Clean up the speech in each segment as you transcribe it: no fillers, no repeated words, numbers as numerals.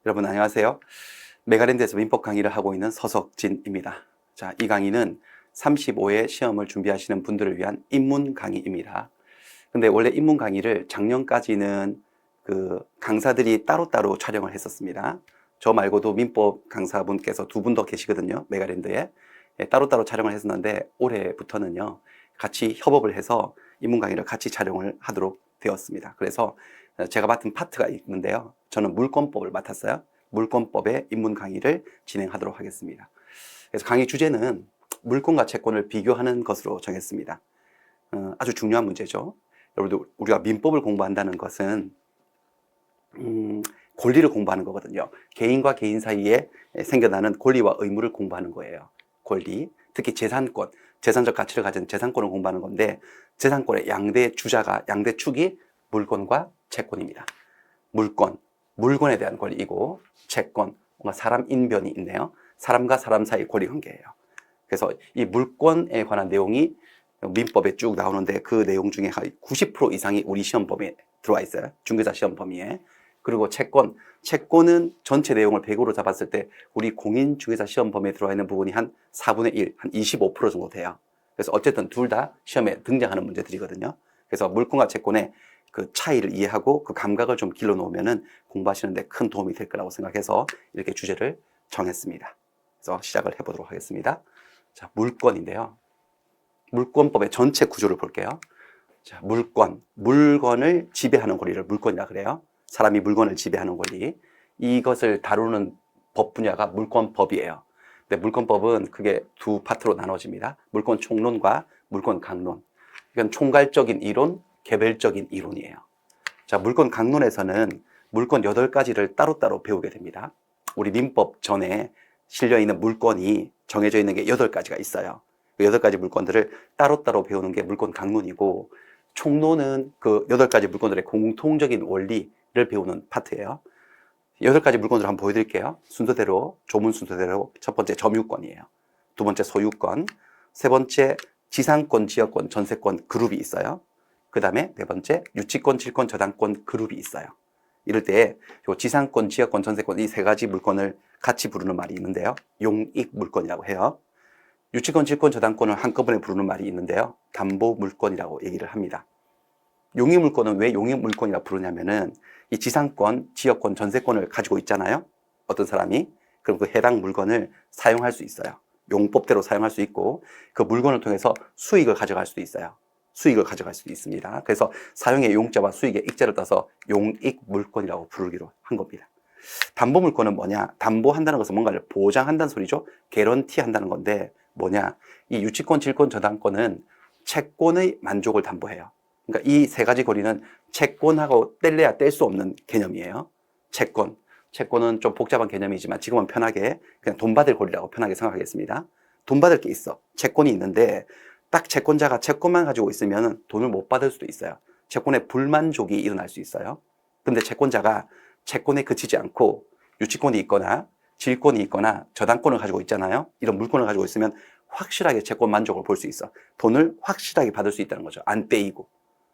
여러분 안녕하세요. 메가랜드에서 민법 강의를 하고 있는 서석진입니다. 자, 이 강의는 35회 시험을 준비하시는 분들을 위한 입문 강의입니다. 근데 원래 입문 강의를 작년까지는 그 강사들이 따로따로 촬영을 했었습니다. 저 말고도 민법 강사분께서 두 분 더 계시거든요. 메가랜드에. 따로따로 촬영을 했었는데 올해부터는요. 같이 협업을 해서 입문 강의를 같이 촬영을 하도록 되었습니다. 그래서 제가 맡은 파트가 있는데요. 저는 물권법을 맡았어요. 물권법의 입문 강의를 진행하도록 하겠습니다. 그래서 강의 주제는 물권과 채권을 비교하는 것으로 정했습니다. 아주 중요한 문제죠. 여러분들 우리가 민법을 공부한다는 것은 권리를 공부하는 거거든요. 개인과 개인 사이에 생겨나는 권리와 의무를 공부하는 거예요. 권리, 특히 재산권, 재산적 가치를 가진 재산권을 공부하는 건데 재산권의 양대 주자가, 양대 축이 물권과 채권입니다. 물권, 물건에 대한 권리이고 채권, 뭔가 사람 인변이 있네요. 사람과 사람 사이 권리 관계예요. 그래서 이 물권에 관한 내용이 민법에 쭉 나오는데 그 내용 중에 90% 이상이 우리 시험 범위에 들어와 있어요. 중개사 시험 범위에. 그리고 채권, 채권은 전체 내용을 100으로 잡았을 때 우리 공인 중개사 시험 범위에 들어와 있는 부분이 한 4분의 1, 한 25% 정도 돼요. 그래서 어쨌든 둘 다 시험에 등장하는 문제들이거든요. 그래서 물권과 채권의 그 차이를 이해하고 그 감각을 좀 길러 놓으면은 공부하시는데 큰 도움이 될 거라고 생각해서 이렇게 주제를 정했습니다. 그래서 시작을 해보도록 하겠습니다. 자, 물권인데요. 물권법의 전체 구조를 볼게요. 자, 물권, 물건을 지배하는 권리를 물권이라 그래요. 사람이 물건을 지배하는 권리. 이것을 다루는 법 분야가 물권법이에요. 근데 물권법은 크게 두 파트로 나눠집니다. 물권 총론과 물권 강론. 이건 총괄적인 이론, 개별적인 이론이에요. 자, 물권 강론에서는 물권 8가지를 따로따로 배우게 됩니다. 우리 민법 전에 실려있는 물권이 정해져 있는 게 8가지가 있어요. 그 8가지 물권들을 따로따로 배우는 게 물권 강론이고 총론은 그 8가지 물권들의 공통적인 원리를 배우는 파트예요. 8가지 물권들을 한번 보여드릴게요. 순서대로, 조문 순서대로 첫 번째 점유권이에요. 두 번째 소유권, 세 번째 지상권, 지역권, 전세권 그룹이 있어요. 그 다음에 네 번째 유치권, 질권, 저당권 그룹이 있어요. 이럴 때 지상권, 지역권, 전세권 이 3가지 물권을 같이 부르는 말이 있는데요. 용익 물권이라고 해요. 유치권, 질권, 저당권을 한꺼번에 부르는 말이 있는데요. 담보 물권이라고 얘기를 합니다. 용익 물권은 왜 용익 물권이라고 부르냐면은 이 지상권, 지역권, 전세권을 가지고 있잖아요. 어떤 사람이. 그럼 그 해당 물건을 사용할 수 있어요. 용법대로 사용할 수 있고 그 물건을 통해서 수익을 가져갈 수도 있어요. 수익을 가져갈 수도 있습니다. 그래서 사용의 용자와 수익의 익자를 따서 용익 물권이라고 부르기로 한 겁니다. 담보 물권은 뭐냐? 담보한다는 것은 뭔가를 보장한다는 소리죠. 개런티 한다는 건데 뭐냐? 이 유치권, 질권, 저당권은 채권의 만족을 담보해요. 그러니까 이 3가지 권리는 채권하고 뗄래야 뗄 수 없는 개념이에요. 채권. 채권은 좀 복잡한 개념이지만 지금은 편하게 그냥 돈 받을 권리라고 편하게 생각하겠습니다. 돈 받을 게 있어. 채권이 있는데 딱 채권자가 채권만 가지고 있으면 돈을 못 받을 수도 있어요. 채권의 불만족이 일어날 수 있어요. 근데 채권자가 채권에 그치지 않고 유치권이 있거나 질권이 있거나 저당권을 가지고 있잖아요. 이런 물권을 가지고 있으면 확실하게 채권 만족을 볼 수 있어. 돈을 확실하게 받을 수 있다는 거죠. 안 떼이고.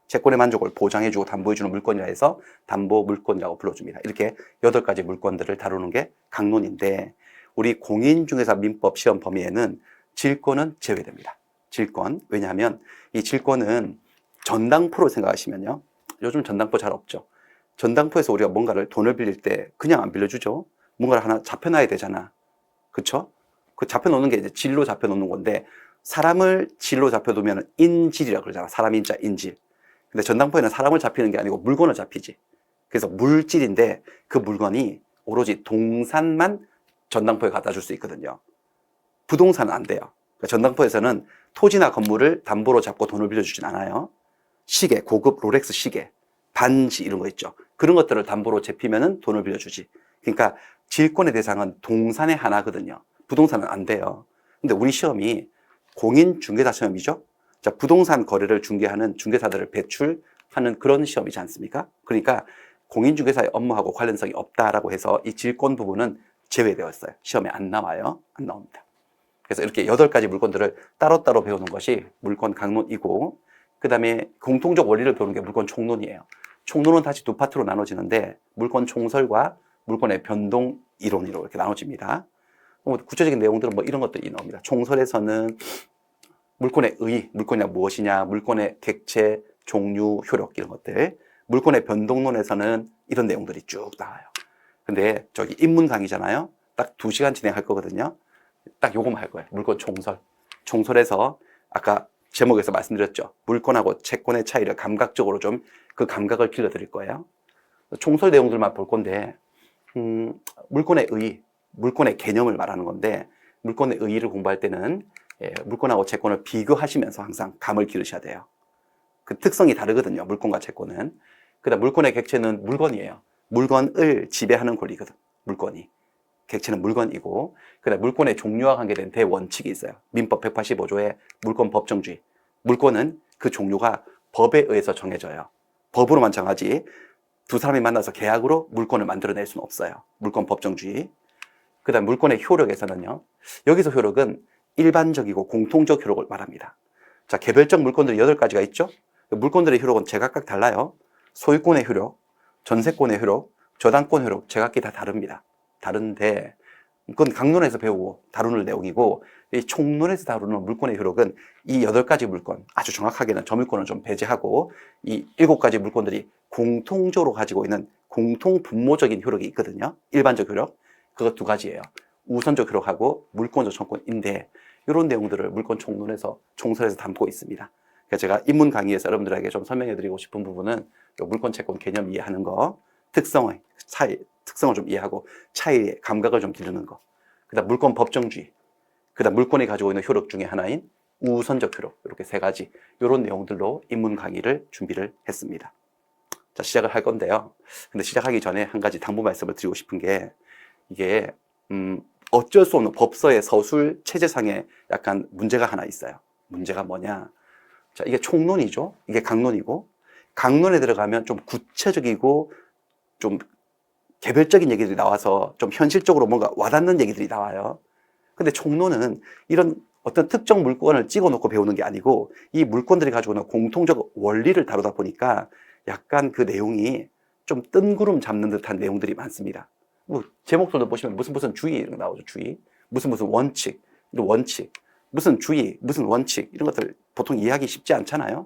채권의 만족을 보장해주고 담보해주는 물권이라 해서 담보 물권이라고 불러줍니다. 이렇게 8가지 물권들을 다루는 게 강론인데 우리 공인중개사 민법 시험 범위에는 질권은 제외됩니다. 질권. 왜냐하면 이 질권은 전당포로 생각하시면요. 요즘 전당포 잘 없죠. 전당포에서 우리가 뭔가를 돈을 빌릴 때 그냥 안 빌려주죠. 뭔가를 하나 잡혀놔야 되잖아. 그쵸? 그 잡혀놓는 게 이제 질로 잡혀놓는 건데 사람을 질로 잡혀두면 인질이라고 그러잖아. 사람 인자 인질. 근데 전당포에는 사람을 잡히는 게 아니고 물건을 잡히지. 그래서 물질인데 그 물건이 오로지 동산만 전당포에 갖다 줄 수 있거든요. 부동산은 안 돼요. 그러니까 전당포에서는 토지나 건물을 담보로 잡고 돈을 빌려주진 않아요. 시계, 고급 롤렉스 시계, 반지 이런 거 있죠. 그런 것들을 담보로 잡히면은 돈을 빌려주지. 그러니까 질권의 대상은 동산의 하나거든요. 부동산은 안 돼요. 근데 우리 시험이 공인중개사 시험이죠. 자, 부동산 거래를 중개하는 중개사들을 배출하는 그런 시험이지 않습니까? 그러니까 공인중개사의 업무하고 관련성이 없다라고 해서 이 질권 부분은 제외되어 있어요. 시험에 안 나와요. 안 나옵니다. 그래서 이렇게 8가지 물권들을 따로따로 배우는 것이 물권 강론이고 그 다음에 공통적 원리를 배우는 게 물권 총론이에요. 총론은 다시 두 파트로 나눠지는데 물권 총설과 물권의 변동 이론으로 이렇게 나눠집니다. 구체적인 내용들은 뭐 이런 것들이 나옵니다. 총설에서는 물권의 의, 물권이 무엇이냐, 물권의 객체, 종류, 효력 이런 것들. 물권의 변동론에서는 이런 내용들이 쭉 나와요. 근데 저기 입문 강의잖아요. 딱 2시간 진행할 거거든요. 딱 요거만 할 거예요. 물권 총설. 총설에서 아까 제목에서 말씀드렸죠. 물권하고 채권의 차이를 감각적으로 좀 그 감각을 길러드릴 거예요. 총설 내용들만 볼 건데 물권의 의, 물권의 개념을 말하는 건데 물권의 의의를 공부할 때는 물권하고 채권을 비교하시면서 항상 감을 기르셔야 돼요. 그 특성이 다르거든요. 물권과 채권은. 그다음 물권의 객체는 물건이에요. 물건을 지배하는 권리거든. 물건이. 객체는 물건이고 그다음 물권의 종류와 관계된 대원칙이 있어요. 민법 185조의 물권 법정주의. 물권은 그 종류가 법에 의해서 정해져요. 법으로만 정하지 두 사람이 만나서 계약으로 물권을 만들어낼 수는 없어요. 물권 법정주의. 그다음 물권의 효력에서는요. 여기서 효력은 일반적이고 공통적 효력을 말합니다. 자, 개별적 물권들이 8가지가 있죠. 물권들의 효력은 제각각 달라요. 소유권의 효력, 전세권의 효력, 저당권 효력 제각기 다 다릅니다. 다른데 그건 강론에서 배우고 다루는 내용이고 이 총론에서 다루는 물권의 효력은 이 8가지 물권, 아주 정확하게는 저물권을 좀 배제하고 이 7가지 물권들이 공통적으로 가지고 있는 공통 분모적인 효력이 있거든요. 일반적 효력. 그거 2가지예요. 우선적 효력하고 물권적 청권인데 이런 내용들을 물권 총론에서 총설에서 담고 있습니다. 그러니까 제가 입문 강의에서 여러분들에게 좀 설명해 드리고 싶은 부분은 물권 채권 개념 이해하는 거, 특성의 차이, 특성을 좀 이해하고 차이의 감각을 좀 기르는 거. 그다음 물권 법정주의. 그다음 물권이 가지고 있는 효력 중에 하나인 우선적 효력. 이렇게 3가지. 이런 내용들로 입문 강의를 준비를 했습니다. 자, 시작을 할 건데요. 근데 시작하기 전에 한 가지 당부 말씀을 드리고 싶은 게 이게 어쩔 수 없는 법서의 서술 체제상에 약간 문제가 하나 있어요. 문제가 뭐냐? 자, 이게 총론이죠. 이게 강론이고 강론에 들어가면 좀 구체적이고 좀 개별적인 얘기들이 나와서 좀 현실적으로 뭔가 와닿는 얘기들이 나와요. 근데 총론은 이런 어떤 특정 물건을 찍어 놓고 배우는 게 아니고 이 물건들이 가지고 있는 공통적 원리를 다루다 보니까 약간 그 내용이 좀 뜬구름 잡는 듯한 내용들이 많습니다. 뭐 제목들도 보시면 무슨 주의 이런 거 나오죠. 주의. 무슨 원칙, 이런 원칙. 무슨 주의, 무슨 원칙 이런 것들 보통 이해하기 쉽지 않잖아요.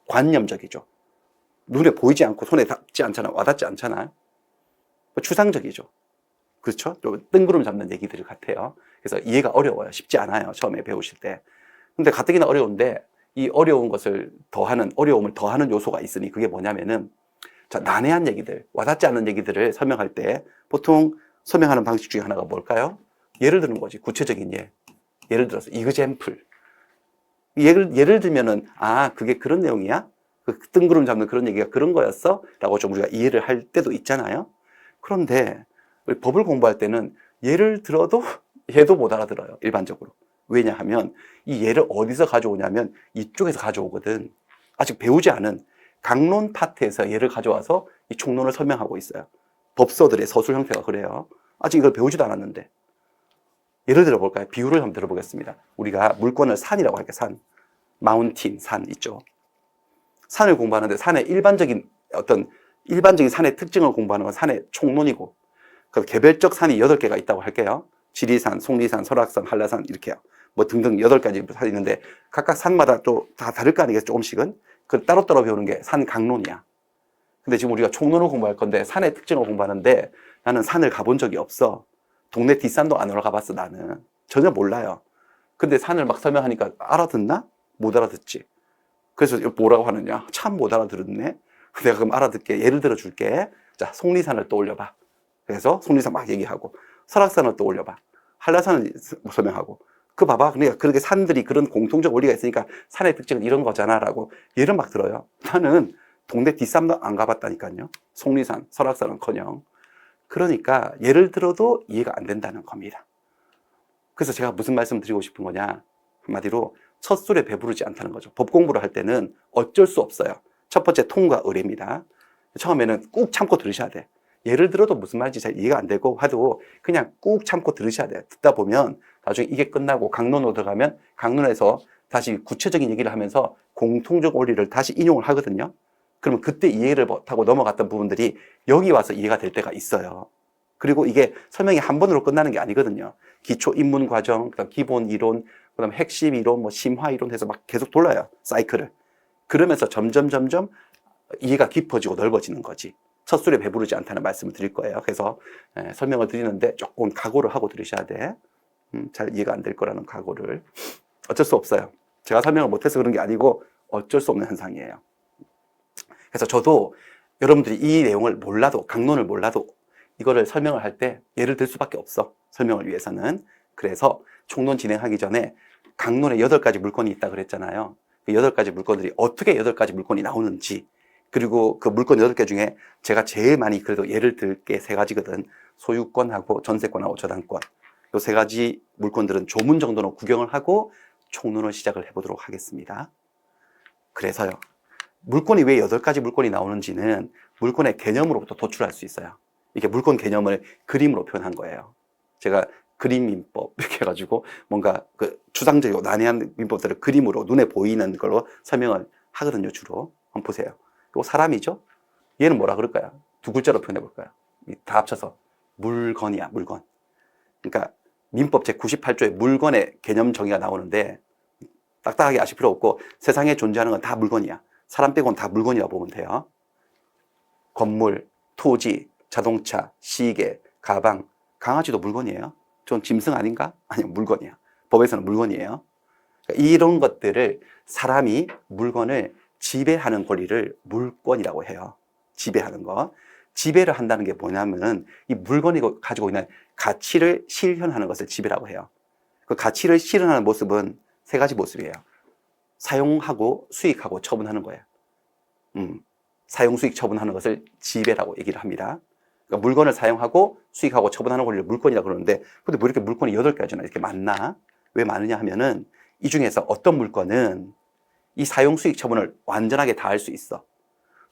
관념적이죠. 눈에 보이지 않고 손에 닿지 않잖아요. 와닿지 않잖아요. 추상적이죠. 그렇죠? 좀 뜬구름 잡는 얘기들 같아요. 그래서 이해가 어려워요. 쉽지 않아요. 처음에 배우실 때. 근데 가뜩이나 어려운데 이 어려운 것을 더하는, 어려움을 더하는 요소가 있으니 그게 뭐냐면은 자, 난해한 얘기들, 와닿지 않는 얘기들을 설명할 때 보통 설명하는 방식 중에 하나가 뭘까요? 예를 드는 거지. 구체적인 예. 예를 들어서 example. 예를 들면은 아, 그게 그런 내용이야? 그 뜬구름 잡는 그런 얘기가 그런 거였어? 라고 좀 우리가 이해를 할 때도 있잖아요. 그런데 우리 법을 공부할 때는 예를 들어도 얘도 못 알아들어요. 일반적으로. 왜냐하면 이 예를 어디서 가져오냐면 이쪽에서 가져오거든. 아직 배우지 않은 강론 파트에서 예를 가져와서 이 총론을 설명하고 있어요. 법서들의 서술 형태가 그래요. 아직 이걸 배우지도 않았는데. 예를 들어볼까요? 비유를 한번 들어보겠습니다. 우리가 물건을 산이라고 할게요. 산. 마운틴, 산 있죠. 산을 공부하는데 산의 일반적인 산의 특징을 공부하는 건 산의 총론이고 그 개별적 산이 8개가 있다고 할게요. 지리산, 속리산, 설악산, 한라산 이렇게요. 뭐 등등 8가지 산이 있는데 각각 산마다 또 다 다를 거 아니겠어요? 조금씩은. 그 따로따로 배우는 게 산 강론이야. 근데 지금 우리가 총론을 공부할 건데 산의 특징을 공부하는데 나는 산을 가본 적이 없어. 동네 뒷산도 안 올라가 봤어 나는. 전혀 몰라요. 근데 산을 막 설명하니까 알아듣나? 못 알아듣지. 그래서 뭐라고 하느냐? 참 못 알아들었네. 내가 그럼 알아듣게 예를 들어 줄게. 자, 속리산을 떠올려봐. 그래서 속리산 막 얘기하고 설악산을 떠올려봐. 한라산을 설명하고 그 봐봐. 그러니까 그렇게 산들이 그런 공통적 원리가 있으니까 산의 특징은 이런 거잖아 라고 예를 막 들어요. 나는 동네 뒷산도 안 가봤다니까요. 속리산, 설악산은커녕. 그러니까 예를 들어도 이해가 안 된다는 겁니다. 그래서 제가 무슨 말씀 드리고 싶은 거냐. 한마디로 첫 술에 배부르지 않다는 거죠. 법 공부를 할 때는 어쩔 수 없어요. 첫 번째 통과 의례입니다. 처음에는 꾹 참고 들으셔야 돼. 예를 들어도 무슨 말인지 잘 이해가 안 되고 하도 그냥 꾹 참고 들으셔야 돼요. 듣다 보면 나중에 이게 끝나고 강론으로 들어가면 강론에서 다시 구체적인 얘기를 하면서 공통적 원리를 다시 인용을 하거든요. 그러면 그때 이해를 못하고 넘어갔던 부분들이 여기 와서 이해가 될 때가 있어요. 그리고 이게 설명이 한 번으로 끝나는 게 아니거든요. 기초 입문 과정, 그다음 기본 이론, 그다음 핵심 이론, 뭐 심화 이론 해서 막 계속 돌아요. 사이클을. 그러면서 점점 이해가 깊어지고 넓어지는 거지. 첫 술에 배부르지 않다는 말씀을 드릴 거예요. 그래서 설명을 드리는데 조금 각오를 하고 들으셔야 돼. 잘 이해가 안 될 거라는 각오를. 어쩔 수 없어요. 제가 설명을 못해서 그런 게 아니고 어쩔 수 없는 현상이에요. 그래서 저도 여러분들이 이 내용을 몰라도, 강론을 몰라도 이거를 설명을 할 때 예를 들 수밖에 없어. 설명을 위해서는. 그래서 총론 진행하기 전에 강론에 8가지 물건이 있다 그랬잖아요. 그 8가지 물건들이 어떻게 8가지 물건이 나오는지, 그리고 그 물건 8개 중에 제가 제일 많이 그래도 예를 들 게 3가지거든. 소유권하고 전세권하고 저당권. 이 3가지 물건들은 조문 정도는 구경을 하고 총론을 시작을 해보도록 하겠습니다. 그래서요, 물건이 왜 8가지 물건이 나오는지는 물건의 개념으로부터 도출할 수 있어요. 이게 물건 개념을 그림으로 표현한 거예요. 제가 그림 민법 이렇게 해가지고 뭔가 그 추상적이고 난해한 민법들을 그림으로 눈에 보이는 걸로 설명을 하거든요, 주로. 한번 보세요. 이거 사람이죠? 얘는 뭐라 그럴까요? 2글자로 표현해 볼까요? 다 합쳐서 물건이야, 물건. 그러니까 민법 제98조에 물건의 개념 정의가 나오는데 딱딱하게 아실 필요 없고 세상에 존재하는 건 다 물건이야. 사람 빼고는 다 물건이라고 보면 돼요. 건물, 토지, 자동차, 시계, 가방, 강아지도 물건이에요. 전 짐승 아닌가? 아니요, 물건이야. 법에서는 물건이에요. 그러니까 이런 것들을 사람이 물건을 지배하는 권리를 물권이라고 해요. 지배하는 거. 지배를 한다는 게 뭐냐면은 이 물건이 가지고 있는 가치를 실현하는 것을 지배라고 해요. 그 가치를 실현하는 모습은 3가지 모습이에요. 사용하고 수익하고 처분하는 거예요. 사용 수익 처분하는 것을 지배라고 얘기를 합니다. 그러니까 물건을 사용하고 수익하고 처분하는 권리를 물권이라고 그러는데, 근데 왜 이렇게 물건이 8가지나 이렇게 많나? 왜 많으냐 하면은 이 중에서 어떤 물건은 이 사용 수익 처분을 완전하게 다 할 수 있어.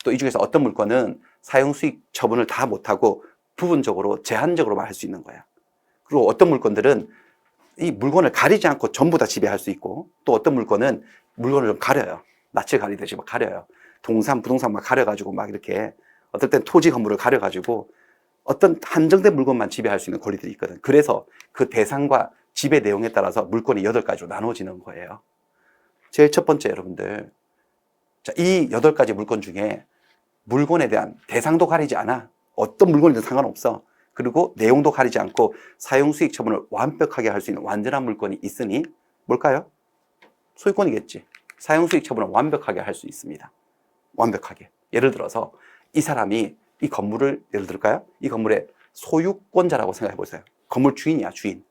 또 이 중에서 어떤 물건은 사용 수익 처분을 다 못하고 부분적으로 제한적으로만 할 수 있는 거야. 그리고 어떤 물건들은 이 물건을 가리지 않고 전부 다 지배할 수 있고, 또 어떤 물건은 물건을 좀 가려요. 낯을 가리듯이 막 가려요. 동산, 부동산 막 가려가지고 막 이렇게, 어떨 땐 토지 건물을 가려가지고 어떤 한정된 물건만 지배할 수 있는 권리들이 있거든. 그래서 그 대상과 지배 내용에 따라서 물건이 8가지로 나눠지는 거예요. 제일 첫 번째, 여러분들. 자, 이 8가지 물건 중에 물건에 대한 대상도 가리지 않아. 어떤 물건이든 상관없어. 그리고 내용도 가리지 않고 사용 수익 처분을 완벽하게 할 수 있는 완전한 물건이 있으니 뭘까요? 소유권이겠지. 사용 수익 처분을 완벽하게 할 수 있습니다. 완벽하게. 예를 들어서 이 사람이 이 건물을, 예를 들까요? 이 건물의 소유권자라고 생각해 보세요. 건물 주인이야, 주인.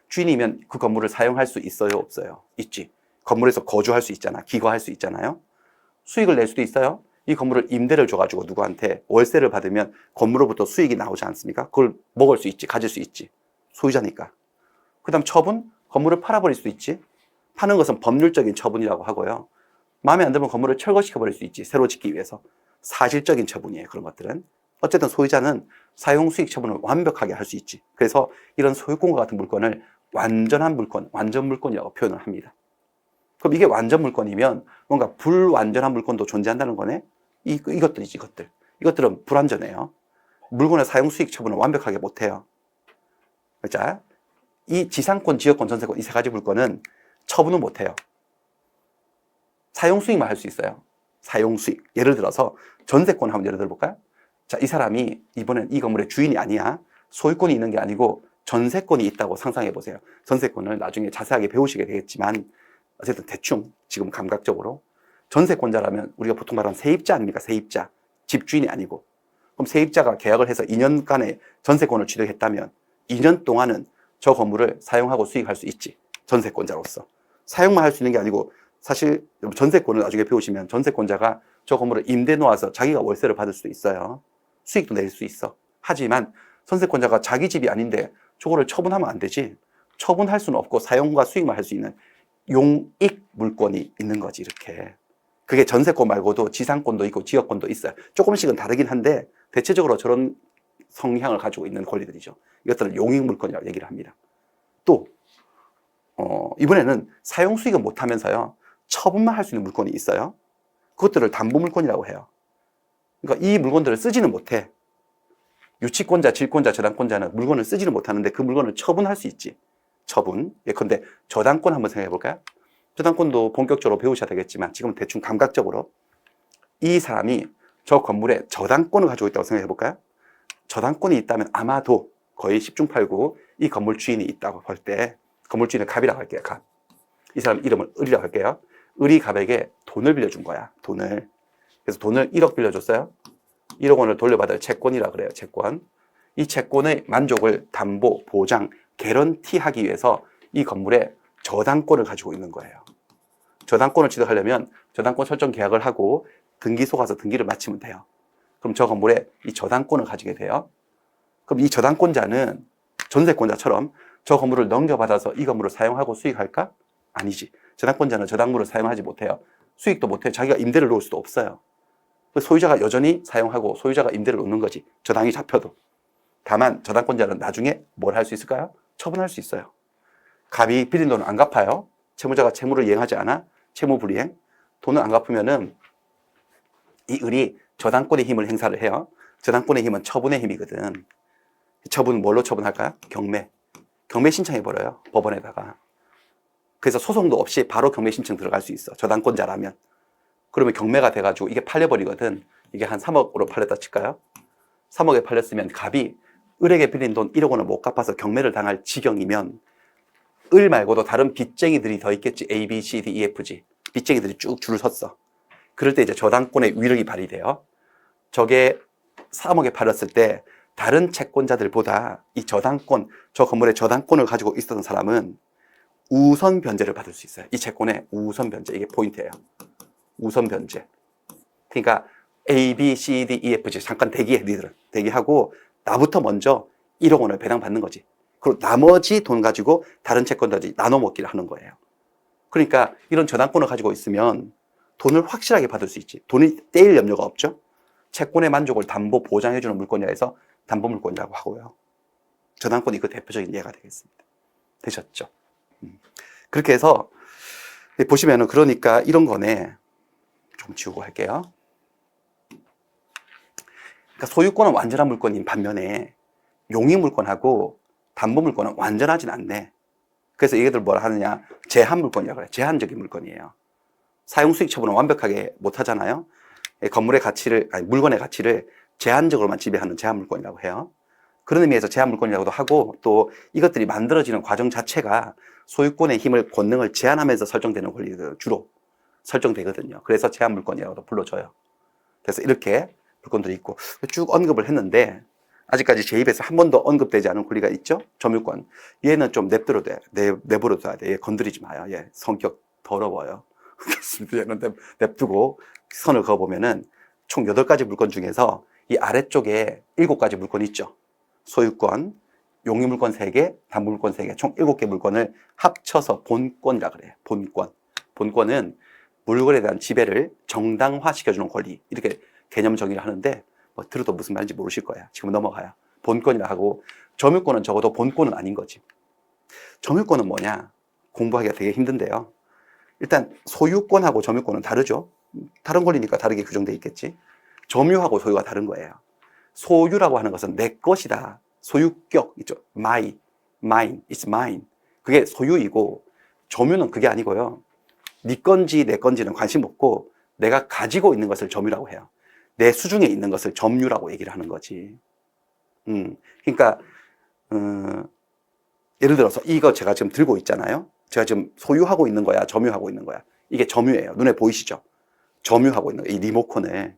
주인이면 그 건물을 사용할 수 있어요, 없어요? 있지. 건물에서 거주할 수 있잖아. 기거할 수 있잖아요. 수익을 낼 수도 있어요. 이 건물을 임대를 줘가지고 누구한테 월세를 받으면 건물로부터 수익이 나오지 않습니까? 그걸 먹을 수 있지, 가질 수 있지. 소유자니까. 그 다음 처분? 건물을 팔아버릴 수 있지. 파는 것은 법률적인 처분이라고 하고요. 마음에 안 들면 건물을 철거시켜버릴 수 있지. 새로 짓기 위해서. 사실적인 처분이에요, 그런 것들은. 어쨌든 소유자는 사용 수익 처분을 완벽하게 할 수 있지. 그래서 이런 소유권과 같은 물건을 완전한 물건, 완전 물건이라고 표현을 합니다. 그럼 이게 완전 물건이면 뭔가 불완전한 물건도 존재한다는 거네? 이것들이지, 이것들. 이것들은 불완전해요. 물건의 사용 수익 처분을 완벽하게 못해요. 자, 이 지상권, 지역권, 전세권, 이 3가지 물건은 처분을 못해요. 사용 수익만 할 수 있어요. 사용 수익. 예를 들어서 전세권 한번 예를 들어볼까요? 자, 이 사람이 이번엔 이 건물의 주인이 아니야. 소유권이 있는 게 아니고 전세권이 있다고 상상해 보세요. 전세권을 나중에 자세하게 배우시게 되겠지만 어쨌든 대충 지금 감각적으로 전세권자라면 우리가 보통 말하는 세입자 아닙니까? 세입자. 집주인이 아니고. 그럼 세입자가 계약을 해서 2년간의 전세권을 취득했다면 2년 동안은 저 건물을 사용하고 수익할 수 있지. 전세권자로서. 사용만 할 수 있는 게 아니고 사실 전세권을 나중에 배우시면 전세권자가 저 건물을 임대 놓아서 자기가 월세를 받을 수도 있어요. 수익도 낼 수 있어. 하지만 전세권자가 자기 집이 아닌데 저거를 처분하면 안 되지. 처분할 수는 없고 사용과 수익만 할 수 있는 용익 물권이 있는 거지, 이렇게. 그게 전세권 말고도 지상권도 있고 지역권도 있어요. 조금씩은 다르긴 한데 대체적으로 저런 성향을 가지고 있는 권리들이죠. 이것들을 용익 물권이라고 얘기를 합니다. 또 이번에는 사용 수익은 못하면서요, 처분만 할 수 있는 물건이 있어요. 그것들을 담보 물건이라고 해요. 그러니까 이 물건들을 쓰지는 못해. 유치권자, 질권자, 저당권자는 물건을 쓰지를 못하는데 그 물건을 처분할 수 있지. 처분. 예컨대 저당권 한번 생각해 볼까요? 저당권도 본격적으로 배우셔야 되겠지만 지금 대충 감각적으로 이 사람이 저 건물에 저당권을 가지고 있다고 생각해 볼까요? 저당권이 있다면 아마도 거의 10중 8구 이 건물 주인이 있다고 볼 때 건물 주인을 갑이라고 할게요. 갑. 이 사람 이름을 을이라고 할게요. 을이 갑에게 돈을 빌려준 거야. 돈을. 그래서 돈을 1억 빌려줬어요. 1억 원을 돌려받을 채권이라 그래요. 채권. 이 채권의 만족을 담보, 보장, 개런티하기 위해서 이 건물에 저당권을 가지고 있는 거예요. 저당권을 취득하려면 저당권 설정 계약을 하고 등기소 가서 등기를 마치면 돼요. 그럼 저 건물에 이 저당권을 가지게 돼요. 그럼 이 저당권자는 전세권자처럼 저 건물을 넘겨받아서 이 건물을 사용하고 수익할까? 아니지. 저당권자는 저당물을 사용하지 못해요. 수익도 못해요. 자기가 임대를 놓을 수도 없어요. 소유자가 여전히 사용하고 소유자가 임대를 놓는 거지. 저당이 잡혀도. 다만 저당권자는 나중에 뭘 할 수 있을까요? 처분할 수 있어요. 갑이 빌린 돈을 안 갚아요. 채무자가 채무를 이행하지 않아. 채무불이행. 돈을 안 갚으면은 이 을이 저당권의 힘을 행사를 해요. 저당권의 힘은 처분의 힘이거든. 처분은 뭘로 처분할까요? 경매. 경매 신청해버려요. 법원에다가. 그래서 소송도 없이 바로 경매 신청 들어갈 수 있어. 저당권자라면. 그러면 경매가 돼가지고 이게 팔려버리거든. 이게 한 3억으로 팔렸다 칠까요? 3억에 팔렸으면 갑이 을에게 빌린 돈 1억 원을 못 갚아서 경매를 당할 지경이면 을 말고도 다른 빚쟁이들이 더 있겠지. A, B, C, D, E, F, G. 빚쟁이들이 쭉 줄을 섰어. 그럴 때 이제 저당권의 위력이 발휘돼요. 저게 3억에 팔았을 때 다른 채권자들보다 이 저당권, 저 건물에 저당권을 가지고 있었던 사람은 우선 변제를 받을 수 있어요. 이 채권의 우선 변제. 이게 포인트예요. 우선 변제. 그러니까 A, B, C, D, E, F, G 잠깐 대기해. 니들은 대기하고 나부터 먼저 1억 원을 배당받는 거지. 그리고 나머지 돈 가지고 다른 채권자들이 나눠 먹기를 하는 거예요. 그러니까 이런 저당권을 가지고 있으면 돈을 확실하게 받을 수 있지. 돈이 떼일 염려가 없죠. 채권의 만족을 담보 보장해주는 물건이라 해서 담보물건이라고 하고요. 저당권이 그 대표적인 예가 되겠습니다. 되셨죠? 그렇게 해서 보시면은 그러니까 이런 거네. 좀 지우고 할게요. 그러니까 소유권은 완전한 물건인 반면에 용익물건하고 담보물건은 완전하진 않네. 그래서 얘들 뭐라 하느냐? 제한물건이라고 해요. 제한적인 물건이에요. 사용수익 처분은 완벽하게 못 하잖아요. 건물의 가치를, 아니, 물건의 가치를 제한적으로만 지배하는 제한물건이라고 해요. 그런 의미에서 제한물건이라고도 하고 또 이것들이 만들어지는 과정 자체가 소유권의 힘을, 권능을 제한하면서 설정되는 권리가 주로 설정되거든요. 그래서 제한물건이라고도 불러줘요. 그래서 이렇게 물건들이 있고 쭉 언급을 했는데 아직까지 제 입에서 한 번도 언급되지 않은 권리가 있죠? 점유권. 얘는 좀 냅둬야 돼. 내버려둬야 돼. 얘 건드리지 마요. 얘 성격 더러워요. 그래서 얘는 냅두고 선을 그어보면은 총 8가지 물건 중에서 이 아래쪽에 7가지 물건이 있죠. 소유권, 용의물권 3개, 담보물권 3개, 총 7개 물건을 합쳐서 본권이라 그래요. 본권. 본권은 물건에 대한 지배를 정당화시켜주는 권리. 이렇게 개념 정의를 하는데 뭐 들어도 무슨 말인지 모르실 거예요. 지금 넘어가요. 본권이라 하고 점유권은 적어도 본권은 아닌 거지. 점유권은 뭐냐? 공부하기가 되게 힘든데요. 일단 소유권하고 점유권은 다르죠. 다른 권리니까 다르게 규정되어 있겠지. 점유하고 소유가 다른 거예요. 소유라고 하는 것은 내 것이다. 소유격 있죠. mine, it's mine. 그게 소유이고 점유는 그게 아니고요. 네 건지 내 건지는 관심 없고 내가 가지고 있는 것을 점유라고 해요. 내 수중에 있는 것을 점유라고 얘기를 하는 거지. 그러니까 예를 들어서 이거 제가 지금 들고 있잖아요. 제가 지금 소유하고 있는 거야, 점유하고 있는 거야. 이게 점유예요. 눈에 보이시죠? 점유하고 있는 거예요. 이 리모컨에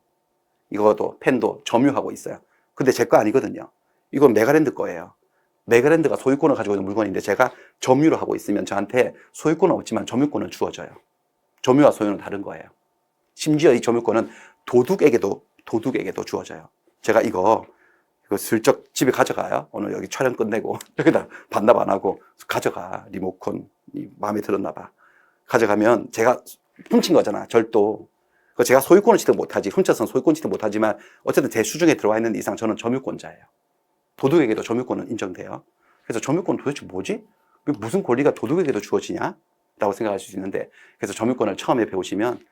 이것도 펜도 점유하고 있어요. 근데 제 거 아니거든요. 이건 메가랜드 거예요. 메가랜드가 소유권을 가지고 있는 물건인데 제가 점유를 하고 있으면 저한테 소유권은 없지만 점유권은 주어져요. 점유와 소유는 다른 거예요. 심지어 이 점유권은 도둑에게도 주어져요. 제가 이거 슬쩍 집에 가져가요. 오늘 여기 촬영 끝내고 여기다 반납 안 하고 가져가. 리모컨 마음에 들었나 봐. 가져가면 제가 훔친 거잖아. 절도. 제가 소유권을 취득 못하지. 훔쳐서는 소유권 취득 못하지만 어쨌든 제 수중에 들어와 있는 이상 저는 점유권자예요. 도둑에게도 점유권은 인정돼요. 그래서 점유권은 도대체 뭐지? 무슨 권리가 도둑에게도 주어지냐? 라고 생각할 수 있는데 그래서 점유권을 처음에 배우시면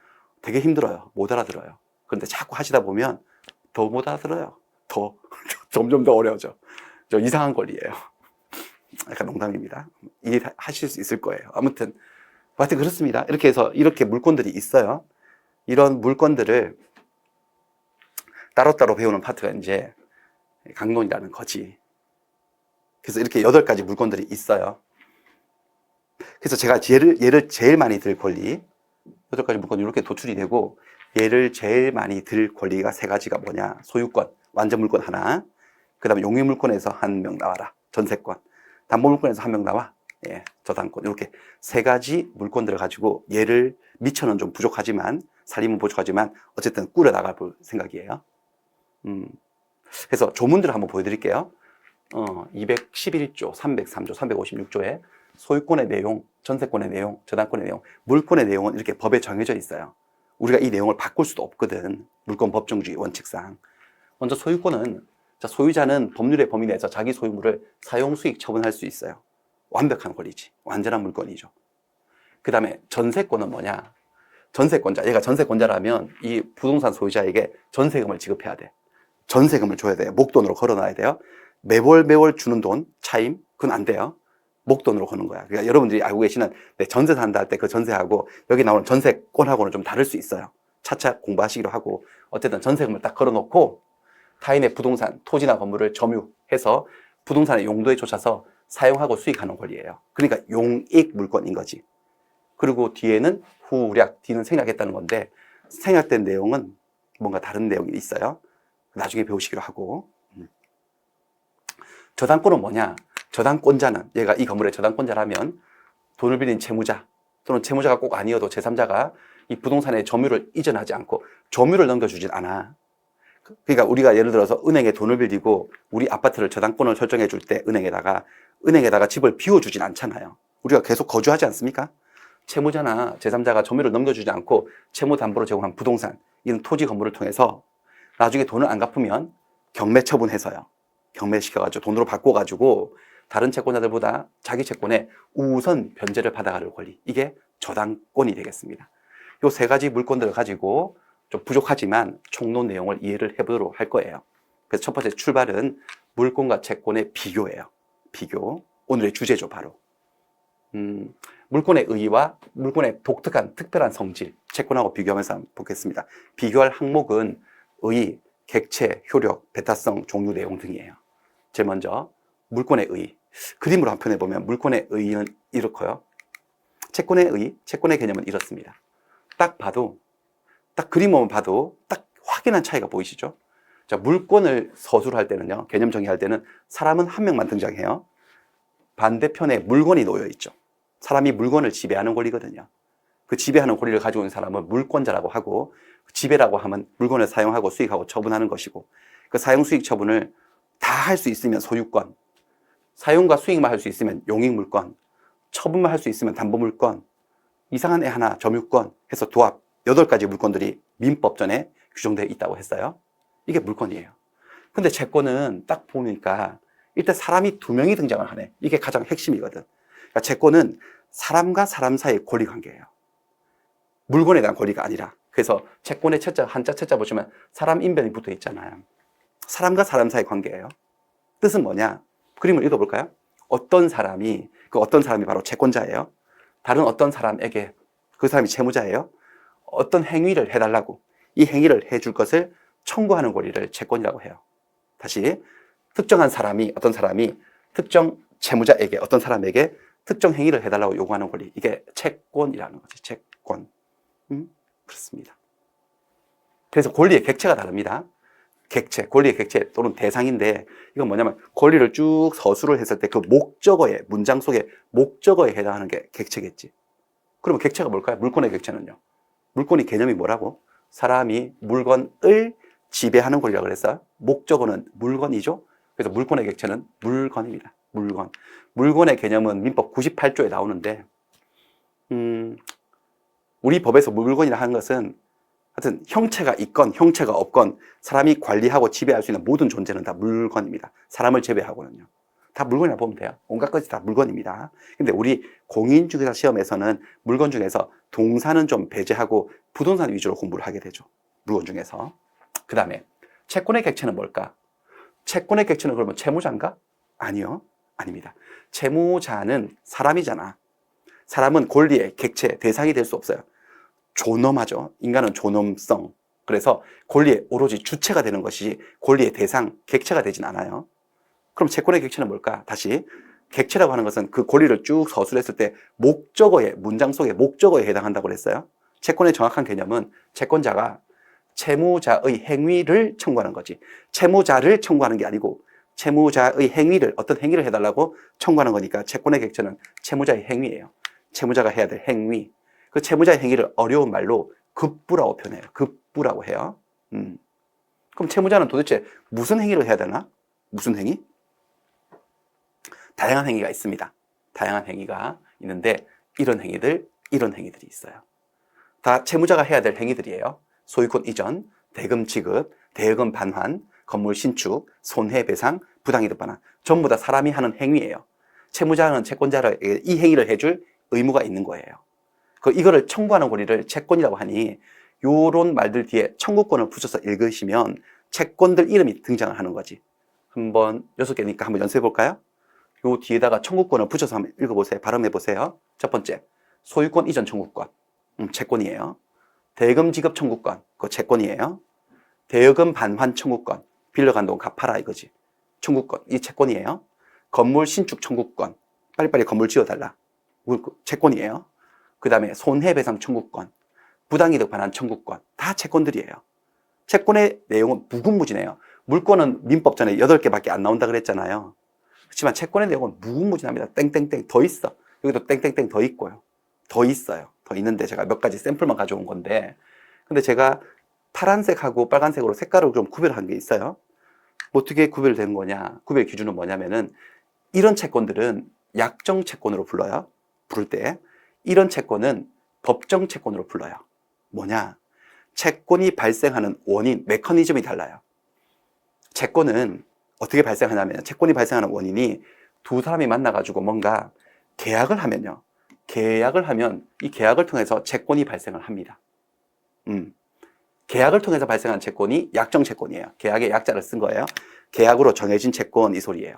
되게 힘들어요. 못 알아들어요. 그런데 자꾸 하시다 보면 더 못 알아들어요. 더 점점 더 어려워져. 저 이상한 권리예요. 약간 농담입니다. 이해하실 수 있을 거예요. 아무튼 그렇습니다. 이렇게 해서 이렇게 물권들이 있어요. 이런 물권들을 따로따로 배우는 파트가 이제 강론이라는 거지. 그래서 이렇게 8가지 물권들이 있어요. 그래서 제가 얘를 제일 많이 들 권리, 8가지 물권이 이렇게 도출이 되고, 얘를 제일 많이 들 권리가 3가지가 뭐냐. 소유권, 완전 물권 하나, 그 다음에 용의 물권에서 1명 나와라. 전세권. 담보 물권에서 1명 나와. 예, 저당권. 이렇게 3가지 물권들을 가지고 얘를 미천은 좀 부족하지만, 살림은 부족하지만, 어쨌든 꾸려 나갈 생각이에요. 그래서 조문들을 한번 보여드릴게요. 211조, 303조, 356조에 소유권의 내용, 전세권의 내용, 저당권의 내용, 물권의 내용은 이렇게 법에 정해져 있어요. 우리가 이 내용을 바꿀 수도 없거든. 물권 법정주의 원칙상. 먼저 소유권은, 소유자는 법률의 범위 내에서 자기 소유물을 사용수익 처분할 수 있어요. 완벽한 권리지. 완전한 물권이죠. 그 다음에 전세권은 뭐냐? 전세권자, 얘가 전세권자라면 이 부동산 소유자에게 전세금을 지급해야 돼. 전세금을 줘야 돼요. 목돈으로 걸어놔야 돼요. 매월 주는 돈, 차임, 그건 안 돼요. 목돈으로 거는 거야. 그러니까 여러분들이 알고 계시는 전세 산다 할 때 그 전세하고 여기 나오는 전세권하고는 좀 다를 수 있어요. 차차 공부하시기로 하고, 어쨌든 전세금을 딱 걸어놓고 타인의 부동산, 토지나 건물을 점유해서 부동산의 용도에 쫓아서 사용하고 수익하는 권리예요. 그러니까 용익 물권인 거지. 그리고 뒤에는 후략, 뒤는 생략했다는 건데, 생략된 내용은 뭔가 다른 내용이 있어요. 나중에 배우시기로 하고. 저당권은 뭐냐? 저당권자는, 얘가 이 건물의 저당권자라면 돈을 빌린 채무자, 또는 채무자가 꼭 아니어도 제3자가 이 부동산의 점유를 이전하지 않고 점유를 넘겨주진 않아. 그러니까 우리가 예를 들어서 은행에 돈을 빌리고 우리 아파트를 저당권을 설정해 줄 때 은행에다가 집을 비워주진 않잖아요. 우리가 계속 거주하지 않습니까? 채무자나 제3자가 점유를 넘겨주지 않고 채무 담보로 제공한 부동산, 이런 토지 건물을 통해서 나중에 돈을 안 갚으면 경매 처분해서요. 경매시켜가지고 돈으로 바꿔가지고 다른 채권자들보다 자기 채권에 우선 변제를 받아가는 권리. 이게 저당권이 되겠습니다. 이 3가지 물권들을 가지고 좀 부족하지만 총론 내용을 이해를 해보도록 할 거예요. 그래서 첫 번째 출발은 물권과 채권의 비교예요. 비교. 오늘의 주제죠, 바로. 물권의 의의와 물권의 독특한 특별한 성질, 채권하고 비교하면서 한번 보겠습니다. 비교할 항목은 의의, 객체, 효력, 배타성, 종류, 내용 등이에요. 제일 먼저 물권의 의의. 그림으로 한 편 해보면 물권의 의의는 이렇고요. 채권의 의의, 채권의 개념은 이렇습니다. 딱 그림만 봐도 딱 확연한 차이가 보이시죠? 자, 물권을 서술을 할 때는요, 개념 정의할 때는 사람은 1명만 등장해요. 반대편에 물건이 놓여 있죠. 사람이 물건을 지배하는 권리거든요. 그 지배하는 권리를 가지고 있는 사람은 물권자라고 하고, 지배라고 하면 물건을 사용하고 수익하고 처분하는 것이고, 그 사용 수익 처분을 다 할 수 있으면 소유권, 사용과 수익만 할 수 있으면 용익물권, 처분만 할 수 있으면 담보물권, 이상한 애 하나 점유권 해서 도합 8가지 물권들이 민법전에 규정되어 있다고 했어요. 이게 물권이에요. 근데 채권은 딱 보니까 일단 사람이 2명이 등장을 하네. 이게 가장 핵심이거든. 그러니까 채권은 사람과 사람 사이의 권리 관계예요. 물건에 대한 권리가 아니라. 그래서 채권의 채자, 한자 채자 보시면 사람 인변이 붙어 있잖아요. 사람과 사람 사이의 관계예요. 뜻은 뭐냐? 그림을 읽어볼까요? 어떤 사람이 바로 채권자예요. 다른 어떤 사람에게, 그 사람이 채무자예요. 어떤 행위를 해달라고, 이 행위를 해줄 것을 청구하는 권리를 채권이라고 해요. 다시, 특정한 사람이, 어떤 사람이 특정 채무자에게, 어떤 사람에게 특정 행위를 해달라고 요구하는 권리, 이게 채권이라는 거지. 채권. 그렇습니다. 그래서 권리의 객체가 다릅니다. 객체, 권리의 객체 또는 대상인데, 이건 뭐냐면 권리를 쭉 서술을 했을 때 그 목적어에, 문장 속에 목적어에 해당하는 게 객체겠지. 그러면 객체가 뭘까요? 물권의 객체는요. 물권의 개념이 뭐라고? 사람이 물건을 지배하는 권리라고 그랬어요. 목적어는 물건이죠. 그래서 물권의 객체는 물건입니다. 물건. 물건의 개념은 민법 98조에 나오는데, 우리 법에서 물건이라 하는 것은 하여튼 형체가 있건 형체가 없건 사람이 관리하고 지배할 수 있는 모든 존재는 다 물건입니다. 사람을 제외하고는요. 다 물건이라 보면 돼요. 온갖 것이 다 물건입니다. 근데 우리 공인중개사 시험에서는 물건 중에서 동사는 좀 배제하고 부동산 위주로 공부를 하게 되죠. 물건 중에서. 그 다음에 채권의 객체는 뭘까? 채권의 객체는 그러면 채무자인가? 아니요. 아닙니다. 채무자는 사람이잖아. 사람은 권리의 객체, 대상이 될 수 없어요. 존엄하죠. 인간은 존엄성. 그래서 권리의 오로지 주체가 되는 것이 권리의 대상, 객체가 되진 않아요. 그럼 채권의 객체는 뭘까? 다시. 객체라고 하는 것은 그 권리를 쭉 서술했을 때 목적어에, 문장 속의 목적어에 해당한다고 그랬어요. 채권의 정확한 개념은 채권자가 채무자의 행위를 청구하는 거지. 채무자를 청구하는 게 아니고 채무자의 행위를, 어떤 행위를 해달라고 청구하는 거니까 채권의 객체는 채무자의 행위예요. 채무자가 해야 될 행위. 그 채무자의 행위를 어려운 말로 급부라고 표현해요. 급부라고 해요. 그럼 채무자는 도대체 무슨 행위를 해야 되나? 무슨 행위? 다양한 행위가 있습니다. 다양한 행위가 있는데 이런 행위들이 있어요. 다 채무자가 해야 될 행위들이에요. 소유권 이전, 대금 지급, 대여금 반환, 건물 신축, 손해배상, 부당이득 반환. 전부 다 사람이 하는 행위예요. 채무자는 채권자에게 이 행위를 해줄 의무가 있는 거예요. 이거를 청구하는 권리를 채권이라고 하니 요런 말들 뒤에 청구권을 붙여서 읽으시면 채권들 이름이 등장을 하는 거지. 한번 6개니까 한번 연습해 볼까요? 요 뒤에다가 청구권을 붙여서 한번 읽어보세요. 발음해 보세요. 첫 번째, 소유권 이전 청구권, 채권이에요. 대금 지급 청구권, 그거 채권이에요. 대여금 반환 청구권, 빌려간 돈 갚아라 이거지. 청구권, 이 채권이에요. 건물 신축 청구권, 빨리빨리 건물 지어달라, 채권이에요. 그 다음에 손해배상 청구권, 부당이득 반환 청구권, 다 채권들이에요. 채권의 내용은 무궁무진해요. 물권은 민법전에 8개밖에 안 나온다 그랬잖아요. 그렇지만 채권의 내용은 무궁무진합니다. 땡땡땡 더 있어. 여기도 땡땡땡 더 있고요. 더 있어요. 더 있는데 제가 몇 가지 샘플만 가져온 건데, 근데 제가 파란색하고 빨간색으로 색깔을 좀 구별한 게 있어요. 어떻게 구별되는 거냐? 구별 기준은 뭐냐면은 이런 채권들은 약정 채권으로 불러요. 부를 때 이런 채권은 법정 채권으로 불러요. 뭐냐? 채권이 발생하는 원인, 메커니즘이 달라요. 채권은 어떻게 발생하냐면, 채권이 발생하는 원인이 두 사람이 만나가지고 뭔가 계약을 하면요. 계약을 하면 이 계약을 통해서 채권이 발생을 합니다. 계약을 통해서 발생한 채권이 약정 채권이에요. 계약의 약자를 쓴 거예요. 계약으로 정해진 채권, 이 소리예요.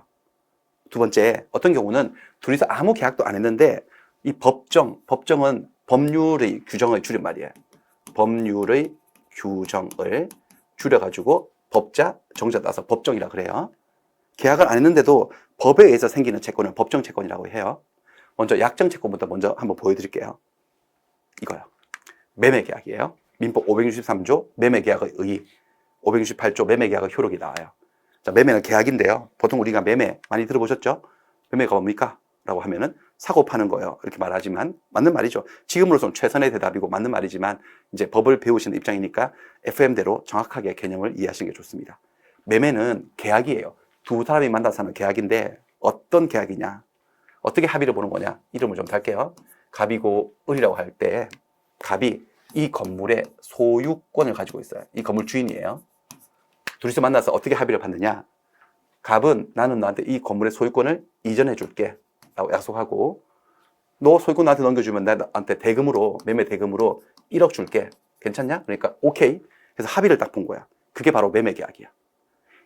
두 번째, 어떤 경우는 둘이서 아무 계약도 안 했는데 이 법정은 법률의 규정의 줄임말이에요. 법률의 규정을 줄여가지고 법자, 정자 따서 법정이라 그래요. 계약을 안 했는데도 법에 의해서 생기는 채권을 법정 채권이라고 해요. 먼저 약정 채권부터 먼저 한번 보여드릴게요. 이거요. 매매 계약이에요. 민법 563조 매매계약의 의, 568조 매매계약의 효력이 나와요. 자, 매매는 계약인데요. 보통 우리가 매매 많이 들어보셨죠? 매매가 뭡니까? 라고 하면은 사고 파는 거예요. 이렇게 말하지만 맞는 말이죠. 지금으로서는 최선의 대답이고 맞는 말이지만 이제 법을 배우시는 입장이니까 FM대로 정확하게 개념을 이해하시는 게 좋습니다. 매매는 계약이에요. 두 사람이 만나서 하는 계약인데 어떤 계약이냐? 어떻게 합의를 보는 거냐? 이름을 좀 달게요. 갑이고 을이라고 할 때 갑이 이 건물의 소유권을 가지고 있어요. 이 건물 주인이에요. 둘이서 만나서 어떻게 합의를 받느냐? 갑은 나는 너한테 이 건물의 소유권을 이전해 줄게 라고 약속하고, 너 소유권 나한테 넘겨주면 나한테 대금으로, 매매 대금으로 1억 줄게. 괜찮냐? 그러니까 오케이. 그래서 합의를 딱 본 거야. 그게 바로 매매 계약이야.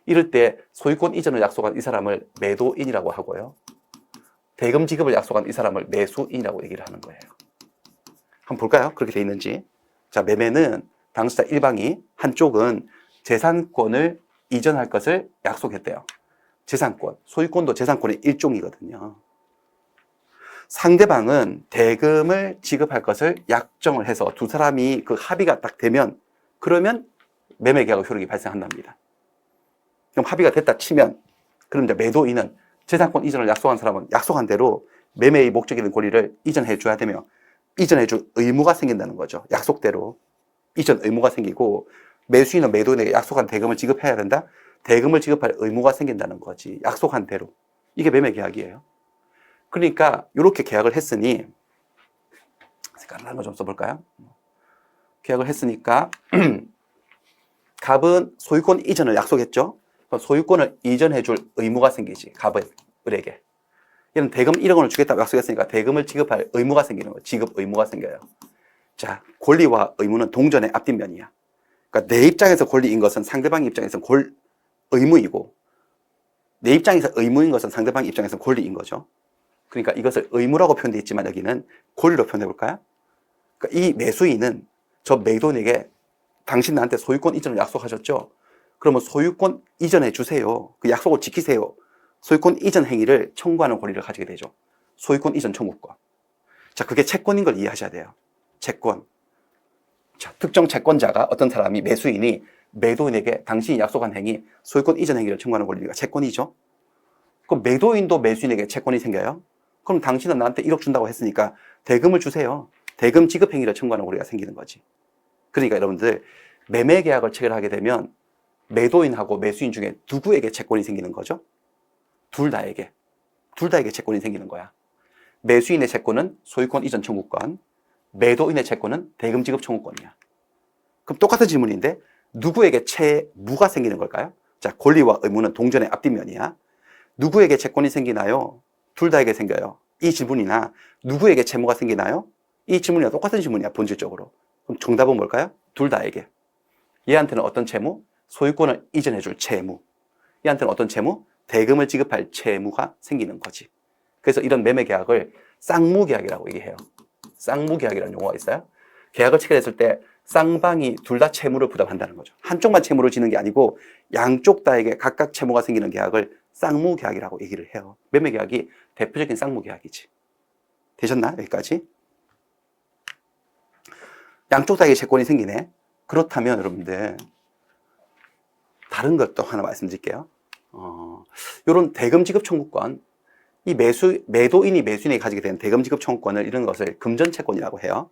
이럴 때 소유권 이전을 약속한 이 사람을 매도인이라고 하고요. 대금 지급을 약속한 이 사람을 매수인이라고 얘기를 하는 거예요. 한번 볼까요? 그렇게 돼 있는지. 자, 매매는 당사자 일방이 한쪽은 재산권을 이전할 것을 약속했대요. 재산권, 소유권도 재산권의 일종이거든요. 상대방은 대금을 지급할 것을 약정을 해서 두 사람이 그 합의가 딱 되면, 그러면 매매계약 효력이 발생한답니다. 그럼 합의가 됐다 치면, 그럼 이제 매도인은 재산권 이전을 약속한 사람은 약속한 대로 매매의 목적이 된 권리를 이전해 줘야 되며, 이전해 줄 의무가 생긴다는 거죠. 약속대로 이전 의무가 생기고, 매수인은 매도인에게 약속한 대금을 지급해야 된다. 대금을 지급할 의무가 생긴다는 거지. 약속한 대로. 이게 매매 계약이에요. 그러니까 이렇게 계약을 했으니, 색깔을 하나 좀 써볼까요? 계약을 했으니까 갑은 소유권 이전을 약속했죠. 그럼 소유권을 이전해 줄 의무가 생기지. 갑은 을에게. 얘는 대금 1억 원을 주겠다고 약속했으니까 대금을 지급할 의무가 생기는 거예요. 지급 의무가 생겨요. 자, 권리와 의무는 동전의 앞뒷면이야. 그러니까 내 입장에서 권리인 것은 상대방 입장에서 의무이고, 내 입장에서 의무인 것은 상대방 입장에서 권리인 거죠. 그러니까 이것을 의무라고 표현되어 있지만 여기는 권리로 표현해 볼까요? 그러니까 이 매수인은 저 매도인에게 당신 나한테 소유권 이전을 약속하셨죠? 그러면 소유권 이전해 주세요. 그 약속을 지키세요. 소유권 이전 행위를 청구하는 권리를 가지게 되죠. 소유권 이전 청구권. 자, 그게 채권인 걸 이해하셔야 돼요. 채권. 자, 특정 채권자가 어떤 사람이 매수인이 매도인에게 당신이 약속한 행위, 소유권 이전 행위를 청구하는 권리가 채권이죠. 그럼 매도인도 매수인에게 채권이 생겨요. 그럼 당신은 나한테 1억 준다고 했으니까 대금을 주세요. 대금 지급 행위를 청구하는 권리가 생기는 거지. 그러니까 여러분들 매매 계약을 체결하게 되면 매도인하고 매수인 중에 누구에게 채권이 생기는 거죠? 둘 다에게 채권이 생기는 거야. 매수인의 채권은 소유권 이전 청구권, 매도인의 채권은 대금 지급 청구권이야. 그럼 똑같은 질문인데 누구에게 채무가 생기는 걸까요? 자, 권리와 의무는 동전의 앞뒷면이야. 누구에게 채권이 생기나요? 둘 다에게 생겨요. 이 질문이나 누구에게 채무가 생기나요? 이 질문이랑 똑같은 질문이야, 본질적으로. 그럼 정답은 뭘까요? 둘 다에게. 얘한테는 어떤 채무? 소유권을 이전해줄 채무. 얘한테는 어떤 채무? 대금을 지급할 채무가 생기는 거지. 그래서 이런 매매 계약을 쌍무계약이라고 얘기해요. 쌍무계약이라는 용어가 있어요. 계약을 체결했을 때 쌍방이 둘 다 채무를 부담한다는 거죠. 한쪽만 채무를 지는 게 아니고 양쪽 다에게 각각 채무가 생기는 계약을 쌍무계약이라고 얘기를 해요. 매매계약이 대표적인 쌍무계약이지. 되셨나? 여기까지? 양쪽 다에게 채권이 생기네. 그렇다면 여러분들 다른 것도 하나 말씀드릴게요. 이런 대금 지급 청구권, 이 매도인이 매수인에게 가지게 된 대금 지급 청구권을 이런 것을 금전채권이라고 해요.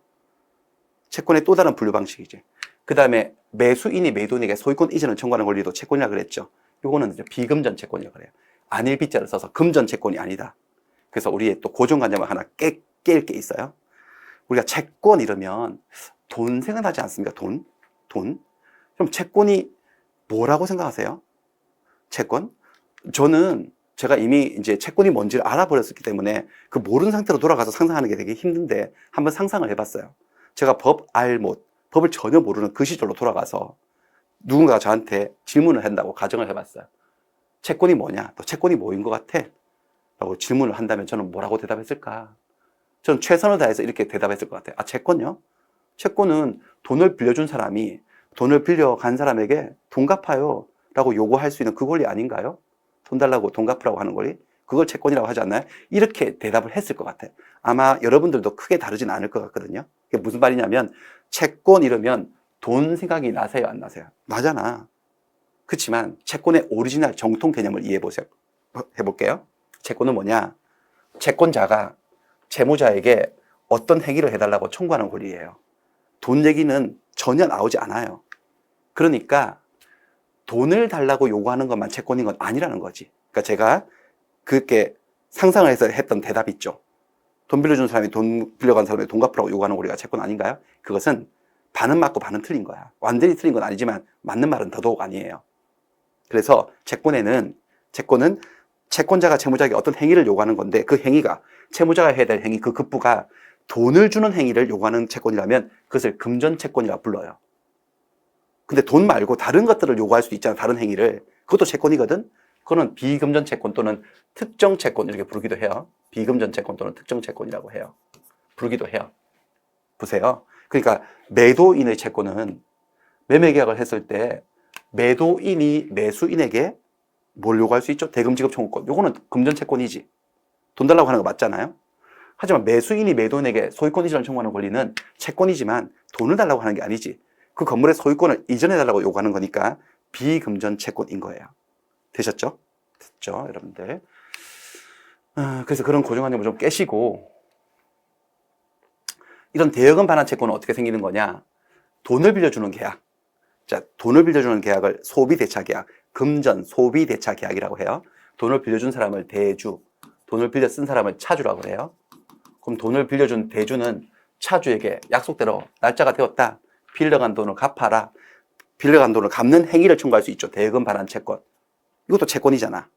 채권의 또 다른 분류 방식이지. 그 다음에 매수인이 매도인에게 소유권 이전을 청구하는 권리도 채권이라고 그랬죠. 요거는 이제 비금전 채권이라고 그래요. 안일 비자를 써서 금전 채권이 아니다. 그래서 우리의 또 고정관념을 하나 깰 게 있어요. 우리가 채권 이러면 돈 생각나지 않습니까? 돈. 그럼 채권이 뭐라고 생각하세요? 채권? 저는 제가 이미 이제 채권이 뭔지를 알아버렸기 때문에 그 모르는 상태로 돌아가서 상상하는 게 되게 힘든데 한번 상상을 해봤어요. 제가 법을 전혀 모르는 그 시절로 돌아가서 누군가가 저한테 질문을 한다고 가정을 해봤어요. 채권이 뭐냐? 너 채권이 뭐인 것 같아? 라고 질문을 한다면 저는 뭐라고 대답했을까? 저는 최선을 다해서 이렇게 대답했을 것 같아요. 아, 채권요? 채권은 돈을 빌려준 사람이 돈을 빌려간 사람에게 돈 갚아요 라고 요구할 수 있는 그 권리 아닌가요? 돈 달라고 돈 갚으라고 하는 권리? 그걸 채권이라고 하지 않나요? 이렇게 대답을 했을 것 같아요. 아마 여러분들도 크게 다르진 않을 것 같거든요. 그게 무슨 말이냐면 채권 이러면 돈 생각이 나세요? 안 나세요? 나잖아. 그렇지만 채권의 오리지널 정통 개념을 이해해보세요. 해볼게요. 채권은 뭐냐? 채권자가 채무자에게 어떤 행위를 해달라고 청구하는 권리예요. 돈 얘기는 전혀 나오지 않아요. 그러니까 돈을 달라고 요구하는 것만 채권인 건 아니라는 거지. 그러니까 제가 그렇게 상상을 해서 했던 대답 있죠. 돈 빌려준 사람이 돈 빌려간 사람이 돈 갚으라고 요구하는 권리가 채권 아닌가요? 그것은 반은 맞고 반은 틀린 거야. 완전히 틀린 건 아니지만 맞는 말은 더더욱 아니에요. 그래서 채권은 채권자가 채무자에게 어떤 행위를 요구하는 건데 그 행위가 채무자가 해야 될 행위, 그 급부가 돈을 주는 행위를 요구하는 채권이라면 그것을 금전채권이라 불러요. 근데 돈 말고 다른 것들을 요구할 수도 있잖아. 다른 행위를. 그것도 채권이거든. 그거는 비금전채권 또는 특정채권 이렇게 부르기도 해요. 비금전채권 또는 특정채권이라고 해요. 부르기도 해요. 보세요. 그러니까 매도인의 채권은 매매계약을 했을 때 매도인이 매수인에게 뭘 요구할 수 있죠? 대금지급 청구권. 요거는 금전채권이지. 돈 달라고 하는 거 맞잖아요. 하지만 매수인이 매도인에게 소유권 이전을 청구하는 권리는 채권이지만 돈을 달라고 하는 게 아니지. 그 건물의 소유권을 이전해달라고 요구하는 거니까 비금전채권인 거예요. 되셨죠? 됐죠, 여러분들? 그래서 그런 고정관념을 좀 깨시고, 이런 대여금 반환 채권은 어떻게 생기는 거냐? 돈을 빌려주는 계약. 자, 돈을 빌려주는 계약을 소비대차 계약, 금전 소비대차 계약이라고 해요. 돈을 빌려준 사람을 대주, 돈을 빌려 쓴 사람을 차주라고 해요. 그럼 돈을 빌려준 대주는 차주에게 약속대로 날짜가 되었다. 빌려간 돈을 갚아라. 빌려간 돈을 갚는 행위를 청구할 수 있죠. 대여금 반환 채권. 이것도 채권이잖아.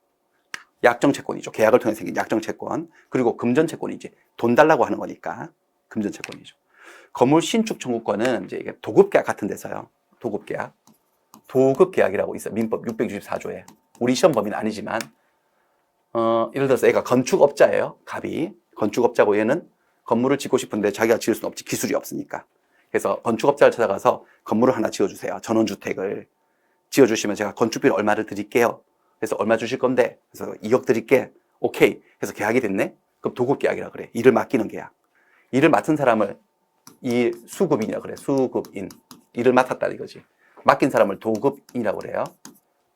약정채권이죠. 계약을 통해 생긴 약정채권. 그리고 금전채권이지. 돈 달라고 하는 거니까 금전채권이죠. 건물 신축 청구권은 이제 이게 도급계약 같은 데서요. 도급계약. 도급계약이라고 있어요. 민법 664조에. 우리 시험 범위는 아니지만 예를 들어서 얘가 건축업자예요. 갑이. 건축업자고 얘는 건물을 짓고 싶은데 자기가 지을 수는 없지. 기술이 없으니까. 그래서 건축업자를 찾아가서 건물을 하나 지어주세요. 전원주택을. 지어주시면 제가 건축비를 얼마를 드릴게요. 그래서 얼마 주실 건데? 그래서 2억 드릴게. 오케이. 그래서 계약이 됐네? 그럼 도급 계약이라 그래. 일을 맡기는 계약. 일을 맡은 사람을 이 수급인이라 그래. 수급인. 일을 맡았다 이거지. 맡긴 사람을 도급인이라고 그래요.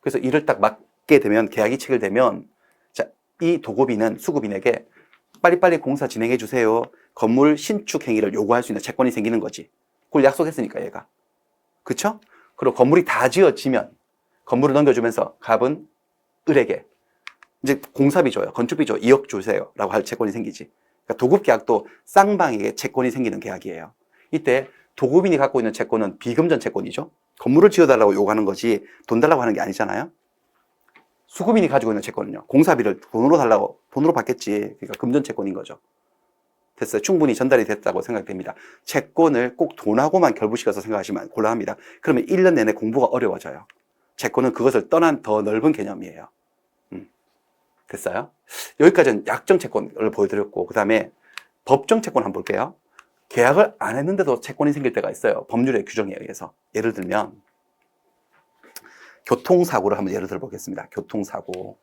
그래서 일을 딱 맡게 되면, 계약이 체결되면, 자, 이 도급인은 수급인에게 빨리빨리 공사 진행해 주세요. 건물 신축 행위를 요구할 수 있는 채권이 생기는 거지. 그걸 약속했으니까 얘가. 그쵸? 그리고 건물이 다 지어지면 건물을 넘겨주면서 갑은 을에게 이제 공사비 줘요. 건축비 줘. 2억 주세요. 라고 할 채권이 생기지. 그러니까 도급 계약도 쌍방에게 채권이 생기는 계약이에요. 이때 도급인이 갖고 있는 채권은 비금전 채권이죠. 건물을 지어달라고 요구하는 거지 돈 달라고 하는 게 아니잖아요. 수급인이 가지고 있는 채권은요. 공사비를 돈으로 달라고, 돈으로 받겠지. 그러니까 금전 채권인 거죠. 됐어요. 충분히 전달이 됐다고 생각됩니다. 채권을 꼭 돈하고만 결부시켜서 생각하시면 곤란합니다. 그러면 1년 내내 공부가 어려워져요. 채권은 그것을 떠난 더 넓은 개념이에요. 됐어요? 여기까지는 약정 채권을 보여드렸고, 그 다음에 법정 채권 한번 볼게요. 계약을 안 했는데도 채권이 생길 때가 있어요. 법률의 규정에 의해서. 예를 들면 교통사고를 한번 예를 들어 보겠습니다. 교통사고.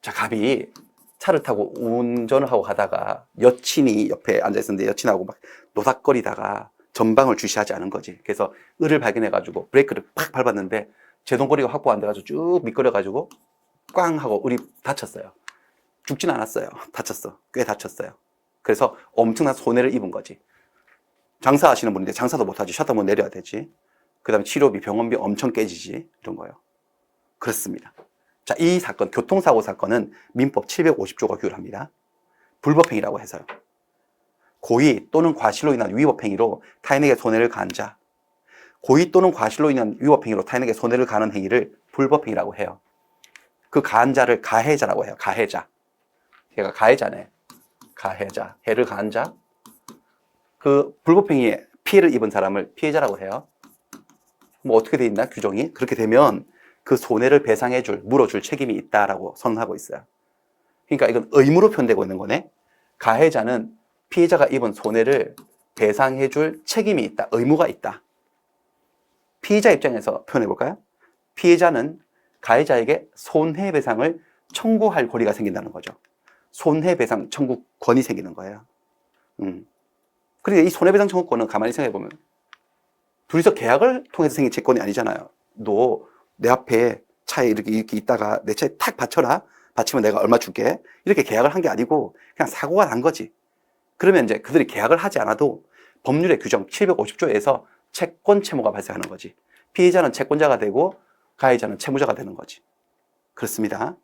자, 갑이 차를 타고 운전을 하고 가다가 여친이 옆에 앉아 있었는데 여친하고 막 노닥거리다가 전방을 주시하지 않은 거지. 그래서 을을 발견해가지고 브레이크를 팍 밟았는데 제동거리가 확보 안 돼가지고 쭉 미끄러가지고 꽝 하고 을이 다쳤어요. 죽진 않았어요. 다쳤어. 꽤 다쳤어요. 그래서 엄청난 손해를 입은 거지. 장사하시는 분인데 장사도 못하지. 셔터 못 내려야 되지. 그 다음에 치료비, 병원비 엄청 깨지지. 이런 거예요. 그렇습니다. 자, 이 사건, 교통사고 사건은 민법 750조가 규율합니다. 불법행위라고 해서요. 고의 또는 과실로 인한 위법행위로 타인에게 손해를 가한 자, 고의 또는 과실로 인한 위법행위로 타인에게 손해를 가하는 행위를 불법행위라고 해요. 그 가한 자를 가해자라고 해요. 가해자. 얘가 가해자네. 가해자. 해를 가한 자. 그 불법행위에 피해를 입은 사람을 피해자라고 해요. 뭐 어떻게 돼 있나? 규정이. 그렇게 되면 그 손해를 배상해줄, 물어줄 책임이 있다라고 선언하고 있어요. 그러니까 이건 의무로 표현되고 있는 거네. 가해자는 피해자가 입은 손해를 배상해줄 책임이 있다, 의무가 있다. 피해자 입장에서 표현해 볼까요? 피해자는 가해자에게 손해배상을 청구할 권리가 생긴다는 거죠. 손해배상 청구권이 생기는 거예요. 그러니까 이 손해배상 청구권은 가만히 생각해 보면 둘이서 계약을 통해서 생긴 채권이 아니잖아요. 너 내 앞에 차에 이렇게 있다가 내 차에 탁 받쳐라. 받치면 내가 얼마 줄게. 이렇게 계약을 한 게 아니고 그냥 사고가 난 거지. 그러면 이제 그들이 계약을 하지 않아도 법률의 규정 750조에서 채권 채무가 발생하는 거지. 피해자는 채권자가 되고 가해자는 채무자가 되는 거지. 그렇습니다.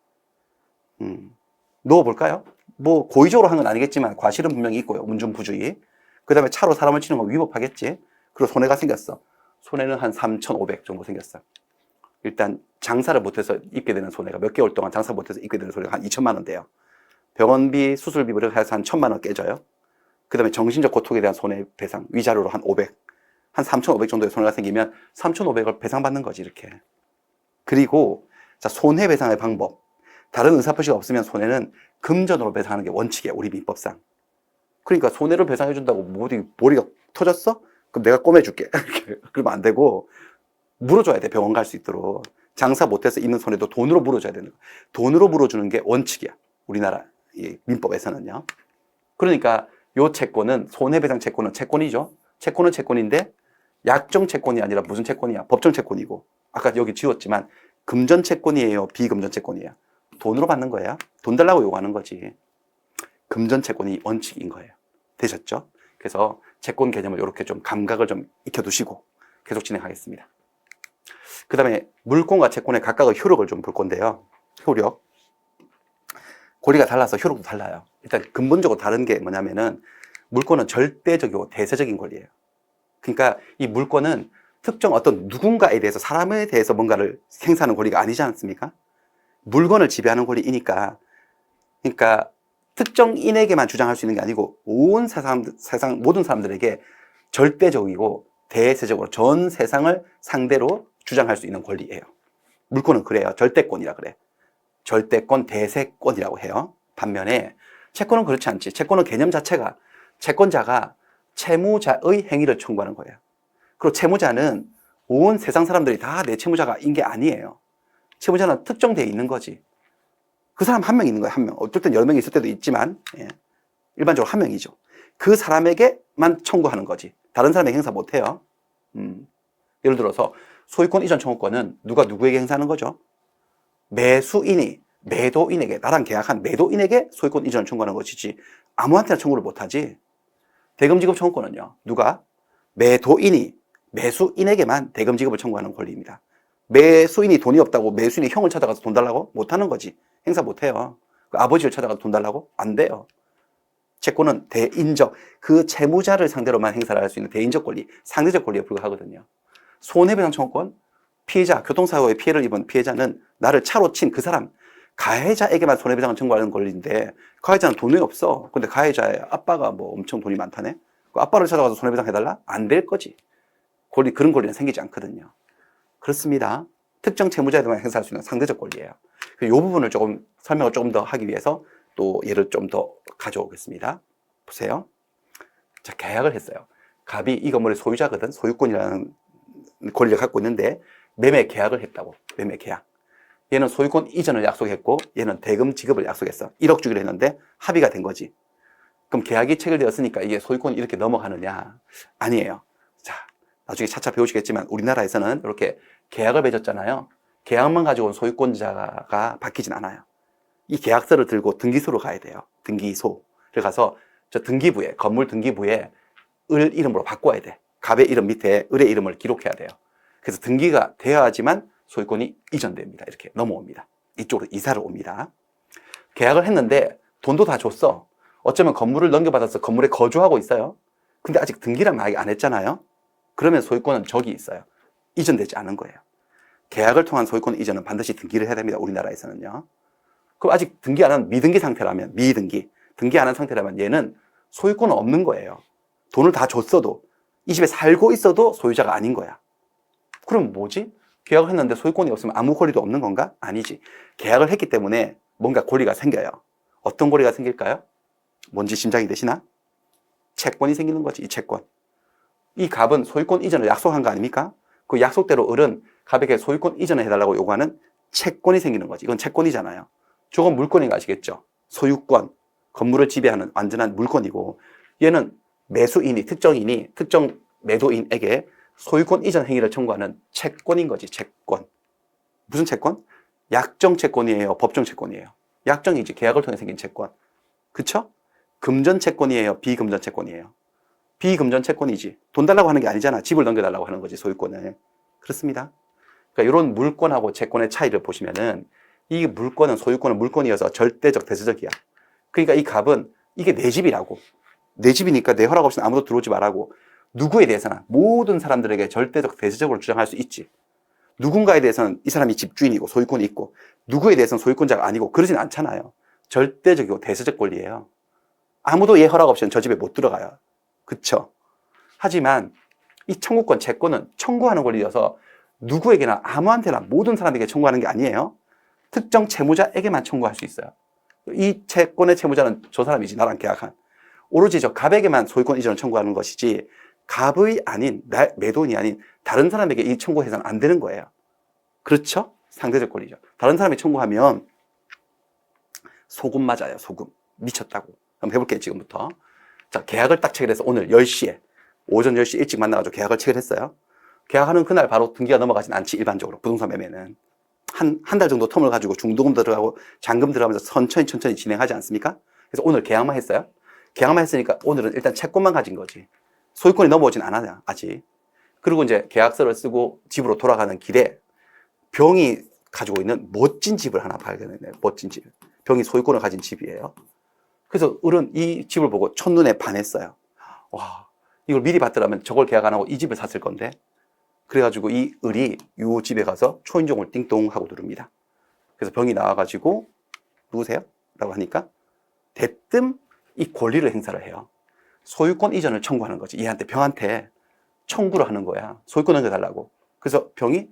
넣어볼까요? 뭐 고의적으로 한 건 아니겠지만 과실은 분명히 있고요. 운전부주의. 그 다음에 차로 사람을 치는 건 위법하겠지. 그리고 손해가 생겼어. 손해는 한 3,500 정도 생겼어. 일단 장사를 못해서 입게 되는 손해가 몇 개월 동안 장사 못해서 입게 되는 손해가 한 2천만 원 돼요. 병원비, 수술비를 해서 한 1,000만 원 깨져요. 그 다음에 정신적 고통에 대한 손해배상, 위자료로 한 500, 한 3,500 정도의 손해가 생기면 3,500을 배상받는 거지, 이렇게. 그리고, 자, 손해배상의 방법. 다른 의사표시가 없으면 손해는 금전으로 배상하는 게 원칙이에요, 우리 민법상. 그러니까 손해를 배상해준다고 머리가 터졌어? 그럼 내가 꼬매줄게. 그러면 안 되고, 물어줘야 돼, 병원 갈 수 있도록. 장사 못해서 입는 손해도 돈으로 물어줘야 되는 거야. 돈으로 물어주는 게 원칙이야, 우리나라 민법에서는요. 그러니까 요 채권은, 손해배상 채권은 채권이죠. 채권은 채권인데 약정 채권이 아니라 무슨 채권이야? 법정 채권이고, 아까 여기 지웠지만 금전 채권이에요, 비금전 채권이에요? 돈으로 받는 거예요. 돈 달라고 요구하는 거지. 금전 채권이 원칙인 거예요. 되셨죠? 그래서 채권 개념을 이렇게 좀 감각을 좀 익혀두시고 계속 진행하겠습니다. 그 다음에 물권과 채권의 각각의 효력을 좀 볼 건데요. 효력. 권리가 달라서 효력도 달라요. 일단 근본적으로 다른 게 뭐냐면은 물권은 절대적이고 대세적인 권리예요. 그러니까 이 물권은 특정 어떤 누군가에 대해서, 사람에 대해서 뭔가를 행사하는 권리가 아니지 않습니까? 물건을 지배하는 권리이니까. 그러니까 특정인에게만 주장할 수 있는 게 아니고 온 세상 모든 사람들에게 절대적이고 대세적으로 전 세상을 상대로 주장할 수 있는 권리예요. 물권은 그래요. 절대권이라 그래. 절대권, 대세권이라고 해요. 반면에 채권은 그렇지 않지. 채권은 개념 자체가 채권자가 채무자의 행위를 청구하는 거예요. 그리고 채무자는 온 세상 사람들이 다 내 채무자가인 게 아니에요. 채무자는 특정되어 있는 거지. 그 사람 한 명 있는 거예요, 한 명. 어떨 땐 10명이 있을 때도 있지만, 예. 일반적으로 한 명이죠. 그 사람에게만 청구하는 거지. 다른 사람에게 행사 못 해요. 예를 들어서 소유권 이전 청구권은 누가 누구에게 행사하는 거죠? 매수인이 매도인에게, 나랑 계약한 매도인에게 소유권 이전을 청구하는 것이지 아무한테나 청구를 못 하지. 대금지급 청구권은요, 누가? 매도인이 매수인에게만 대금지급을 청구하는 권리입니다. 매수인이 돈이 없다고 매수인이 형을 찾아가서 돈 달라고? 못 하는 거지. 행사 못 해요. 그 아버지를 찾아가서 돈 달라고? 안 돼요. 채권은 대인적, 그 채무자를 상대로만 행사를 할 수 있는 대인적 권리, 상대적 권리에 불과하거든요. 손해배상 청구권, 피해자, 교통사고에 피해를 입은 피해자는 나를 차로 친 그 사람, 가해자에게만 손해배상을 청구하는 권리인데, 가해자는 돈이 없어. 근데 가해자의 아빠가 뭐 엄청 돈이 많다네? 그 아빠를 찾아가서 손해배상 해달라? 안 될 거지. 권리, 그런 권리는 생기지 않거든요. 그렇습니다. 특정 채무자에만 행사할 수 있는 상대적 권리예요. 이 부분을 조금 설명을 조금 더 하기 위해서 또 예를 좀 더 가져오겠습니다. 보세요. 자, 계약을 했어요. 갑이 이 건물의 소유자거든. 소유권이라는 권리를 갖고 있는데 매매 계약을 했다고. 매매 계약. 얘는 소유권 이전을 약속했고 얘는 대금 지급을 약속했어. 1억 주기로 했는데 합의가 된 거지. 그럼 계약이 체결되었으니까 이게 소유권이 이렇게 넘어가느냐? 아니에요. 자, 나중에 차차 배우시겠지만 우리나라에서는 이렇게 계약을 맺었잖아요. 계약만 가지고 온 소유권자가 바뀌진 않아요. 이 계약서를 들고 등기소로 가야 돼요. 등기소를 가서 저 등기부에, 건물 등기부에 을 이름으로 바꿔야 돼. 갑의 이름 밑에 을의 이름을 기록해야 돼요. 그래서 등기가 되어야지만 소유권이 이전됩니다. 이렇게 넘어옵니다. 이쪽으로 이사를 옵니다. 계약을 했는데 돈도 다 줬어. 어쩌면 건물을 넘겨받아서 건물에 거주하고 있어요. 근데 아직 등기를 아직 안 했잖아요. 그러면 소유권은 저기 있어요. 이전되지 않은 거예요. 계약을 통한 소유권 이전은 반드시 등기를 해야 됩니다. 우리나라에서는요. 그럼 아직 등기 안 한 미등기 상태라면, 미등기, 등기 안 한 상태라면 얘는 소유권은 없는 거예요. 돈을 다 줬어도, 이 집에 살고 있어도 소유자가 아닌 거야. 그럼 뭐지? 계약을 했는데 소유권이 없으면 아무 권리도 없는 건가? 아니지. 계약을 했기 때문에 뭔가 권리가 생겨요. 어떤 권리가 생길까요? 뭔지 짐작이 되시나? 채권이 생기는 거지, 이 채권. 이 갑은 소유권 이전을 약속한 거 아닙니까? 그 약속대로 을은 갑에게 소유권 이전을 해달라고 요구하는 채권이 생기는 거지. 이건 채권이잖아요. 저건 물권인 거 아시겠죠? 소유권, 건물을 지배하는 완전한 물권이고, 얘는 매수인이, 특정 매도인에게 소유권 이전 행위를 청구하는 채권인 거지, 채권. 무슨 채권? 약정 채권이에요, 법정 채권이에요? 약정이지, 계약을 통해 생긴 채권. 그쵸? 금전 채권이에요, 비금전 채권이에요? 비금전 채권이지. 돈 달라고 하는 게 아니잖아. 집을 넘겨달라고 하는 거지, 소유권을. 그렇습니다. 그러니까 이런 물권하고 채권의 차이를 보시면은 이 물권은, 소유권은 물권이어서 절대적, 대체적이야. 그러니까 이 갑은 이게 내 집이라고. 내 집이니까 내 허락 없이는 아무도 들어오지 말라고. 누구에 대해서는, 모든 사람들에게 절대적, 대체적으로 주장할 수 있지. 누군가에 대해서는 이 사람이 집주인이고 소유권이 있고, 누구에 대해서는 소유권자가 아니고 그러진 않잖아요. 절대적이고 대체적 권리예요. 아무도 얘 허락 없이는 저 집에 못 들어가요. 그쵸? 하지만 이 청구권, 채권은 청구하는 권리여서 누구에게나, 아무한테나, 모든 사람에게 청구하는 게 아니에요. 특정 채무자에게만 청구할 수 있어요. 이 채권의 채무자는 저 사람이지, 나랑 계약한. 오로지 저 갑에게만 소유권 이전을 청구하는 것이지, 갑의 아닌, 매도인이 아닌 다른 사람에게 이 청구해서는 안 되는 거예요. 그렇죠? 상대적 권리죠. 다른 사람이 청구하면 소금 맞아요, 소금. 미쳤다고. 한번 해볼게요, 지금부터. 자, 계약을 딱 체결해서 오늘 10시에, 오전 10시 일찍 만나가지고 계약을 체결했어요. 계약하는 그날 바로 등기가 넘어가진 않지, 일반적으로. 부동산 매매는. 한 달 정도 텀을 가지고 중도금 들어가고 잔금 들어가면서 천천히 진행하지 않습니까? 그래서 오늘 계약만 했어요. 계약만 했으니까 오늘은 일단 채권만 가진 거지. 소유권이 넘어오진 않아요, 아직. 그리고 이제 계약서를 쓰고 집으로 돌아가는 길에 병이 가지고 있는 멋진 집을 하나 발견했네요. 멋진 집. 병이 소유권을 가진 집이에요. 그래서 을은 이 집을 보고 첫눈에 반했어요. 와, 이걸 미리 봤더라면 저걸 계약 안 하고 이 집을 샀을 건데. 그래가지고 이 을이 이 집에 가서 초인종을 띵동 하고 누릅니다. 그래서 병이 나와가지고 누구세요? 라고 하니까 대뜸 이 권리를 행사를 해요. 소유권 이전을 청구하는 거지. 얘한테, 병한테 청구를 하는 거야. 소유권 넘겨달라고. 그래서 병이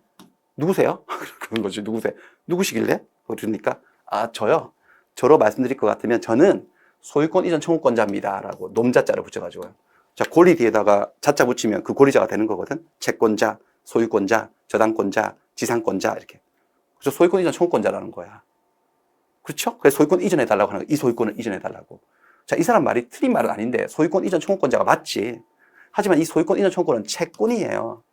누구세요? 그런 거지. 누구세요? 누구시길래? 그러니까 아, 저로 말씀드릴 것 같으면 저는 소유권 이전 청구권자입니다. 라고 놈자자를 붙여가지고요. 자, 권리 뒤에다가 자자 붙이면 그 권리자가 되는 거거든. 채권자, 소유권자, 저당권자, 지상권자 이렇게. 그래서 소유권 이전 청구권자라는 거야. 그렇죠? 그래서 소유권 이전해달라고 하는 거야. 이 소유권을 이전해달라고. 자, 이 사람 말이 틀린 말은 아닌데 소유권 이전 청구권자가 맞지. 하지만 이 소유권 이전 청구권은 채권이에요.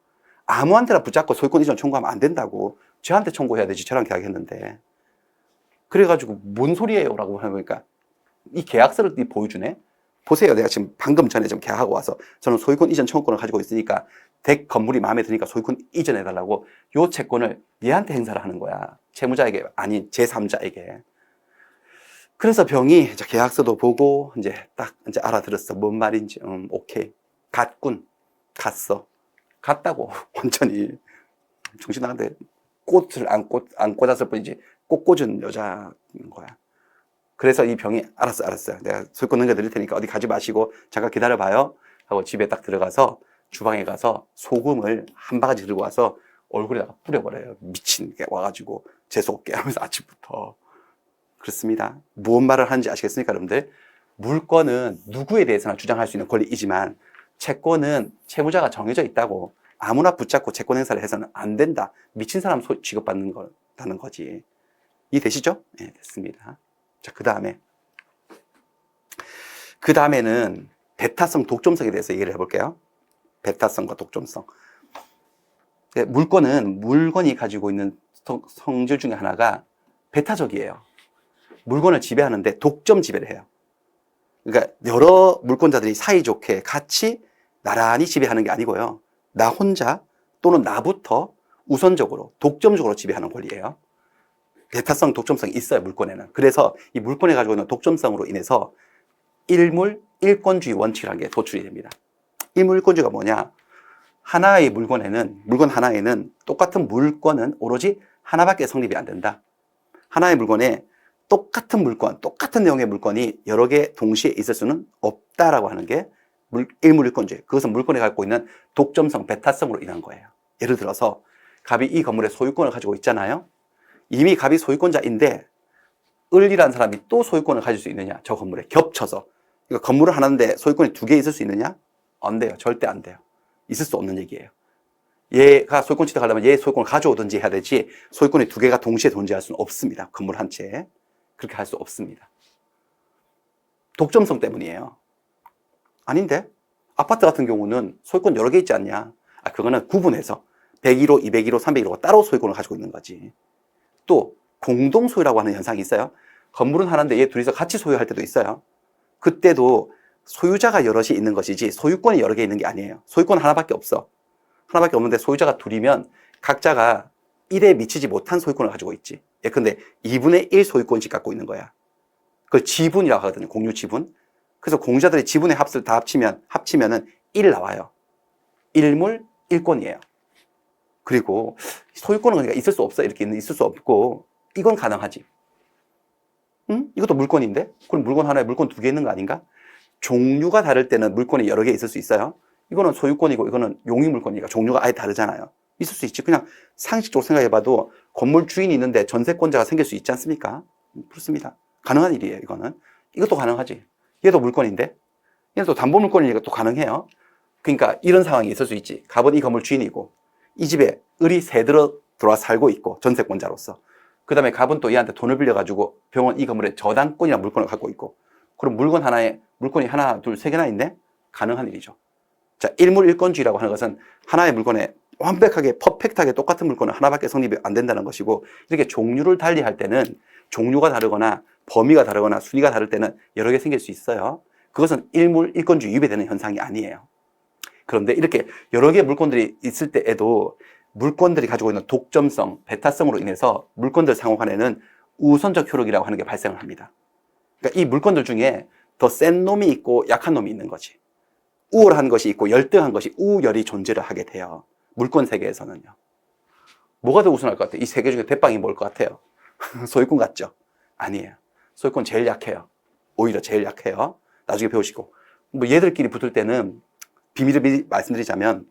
아무한테나 붙잡고 소유권 이전 청구하면 안 된다고. 저한테 청구해야 되지. 저랑 계약했는데. 그래가지고 뭔 소리예요? 라고 하니까 이 계약서를 보여주네. 보세요. 내가 지금 방금 전에 좀 계약하고 와서 저는 소유권 이전 청구권을 가지고 있으니까 댁 건물이 마음에 드니까 소유권 이전해달라고 요 채권을 얘한테 행사를 하는 거야. 채무자에게 아닌 제3자에게. 그래서 병이 계약서도 보고 이제 딱 이제 알아들었어. 뭔 말인지. 오케이. 갔군. 갔어. 갔다고. 완전히 정신 나간데 꽃을 안 꽂았을 뿐이지 꽃 꽂은 여자인 거야. 그래서 이 병이 알았어요. 내가 소유권 넘겨드릴 테니까 어디 가지 마시고 잠깐 기다려봐요. 하고 집에 딱 들어가서 주방에 가서 소금을 한 바가지 들고 와서 얼굴에다가 뿌려버려요. 미친 게 와가지고 재수없게 하면서 아침부터. 그렇습니다. 무슨 말을 하는지 아시겠습니까, 여러분들? 물권은 누구에 대해서나 주장할 수 있는 권리이지만 채권은 채무자가 정해져 있다고 아무나 붙잡고 채권 행사를 해서는 안 된다. 미친 사람 취급받는 거다는 거지. 이해되시죠? 네, 됐습니다. 자, 그 다음에는 배타성, 독점성에 대해서 얘기를 해볼게요. 배타성과 독점성. 물권은 물건이 가지고 있는 성질 중에 하나가 배타적이에요. 물건을 지배하는데 독점 지배를 해요. 그러니까 여러 물권자들이 사이좋게 같이 나란히 지배하는 게 아니고요. 나 혼자 또는 나부터 우선적으로 독점적으로 지배하는 권리예요. 배타성, 독점성이 있어요, 물권에는. 그래서 이 물권에 가지고 있는 독점성으로 인해서 일물, 일권주의 원칙이라는 게 도출이 됩니다. 일물, 일권주의가 뭐냐? 하나의 물건에는, 물건 하나에는 똑같은 물건은 오로지 하나밖에 성립이 안 된다. 하나의 물건에 똑같은 물건, 똑같은 내용의 물건이 여러 개 동시에 있을 수는 없다라고 하는 게 일물, 일권주의. 그것은 물건에 갖고 있는 독점성, 배타성으로 인한 거예요. 예를 들어서 갑이 이 건물의 소유권을 가지고 있잖아요. 이미 갑이 소유권자인데 을이라는 사람이 또 소유권을 가질 수 있느냐? 저 건물에 겹쳐서. 그러니까 건물을 하나인데 소유권이 두 개 있을 수 있느냐? 안 돼요. 절대 안 돼요. 있을 수 없는 얘기예요. 얘가 소유권 취득하려면 얘 소유권을 가져오든지 해야 되지 소유권이 두 개가 동시에 존재할 수는 없습니다. 건물 한 채에. 그렇게 할 수 없습니다. 독점성 때문이에요. 아닌데? 아파트 같은 경우는 소유권 여러 개 있지 않냐? 아, 그거는 구분해서 101호, 201호, 301호가 따로 소유권을 가지고 있는 거지. 또 공동소유라고 하는 현상이 있어요. 건물은 하나인데 얘 둘이서 같이 소유할 때도 있어요. 그때도 소유자가 여럿이 있는 것이지 소유권이 여러 개 있는 게 아니에요. 소유권 하나밖에 없어. 하나밖에 없는데 소유자가 둘이면 각자가 1에 미치지 못한 소유권을 가지고 있지. 예컨대 2분의 1 소유권씩 갖고 있는 거야. 그걸 지분이라고 하거든요. 공유 지분. 그래서 공유자들의 지분의 합을 다 합치면은 1 나와요. 일물, 일권이에요. 그리고 소유권은 그러니까 있을 수 없어. 이렇게 있을 수 없고 이건 가능하지. 응? 이것도 물건인데? 그럼 물건 하나에 물건 두 개 있는 거 아닌가? 종류가 다를 때는 물건이 여러 개 있을 수 있어요. 이거는 소유권이고 이거는 용의물권이니까 종류가 아예 다르잖아요. 있을 수 있지. 그냥 상식적으로 생각해봐도 건물 주인이 있는데 전세권자가 생길 수 있지 않습니까? 그렇습니다. 가능한 일이에요. 이거는. 이것도 가능하지. 얘도 물건인데 얘도 담보물권이니까 또 가능해요. 그러니까 이런 상황이 있을 수 있지. 갑은 이 건물 주인이고 이 집에 을이 새 들어와 살고 있고 전세권자로서 그 다음에 갑은 또 얘한테 돈을 빌려가지고 병원 이 건물에 저당권이나 물건을 갖고 있고 그럼 물건 하나에 물건이 하나, 둘, 세 개나 있네? 가능한 일이죠. 자, 일물 일권주의라고 하는 것은 하나의 물건에 완벽하게 퍼펙트하게 똑같은 물건은 하나밖에 성립이 안 된다는 것이고 이렇게 종류를 달리할 때는 종류가 다르거나 범위가 다르거나 순위가 다를 때는 여러 개 생길 수 있어요. 그것은 일물 일권주의 위배되는 현상이 아니에요. 그런데 이렇게 여러 개의 물건들이 있을 때에도 물건들이 가지고 있는 독점성, 배타성으로 인해서 물건들 상호 간에는 우선적 효력이라고 하는 게 발생을 합니다. 그러니까 이 물건들 중에 더 센 놈이 있고 약한 놈이 있는 거지. 우월한 것이 있고 열등한 것이 우열이 존재를 하게 돼요. 물권 세계에서는요. 뭐가 더 우선할 것 같아요? 이 세 개 중에 대빵이 뭘 것 같아요? 소유권 같죠? 아니에요. 소유권 제일 약해요. 오히려 제일 약해요. 나중에 배우시고. 뭐 얘들끼리 붙을 때는 비밀을 미리 말씀드리자면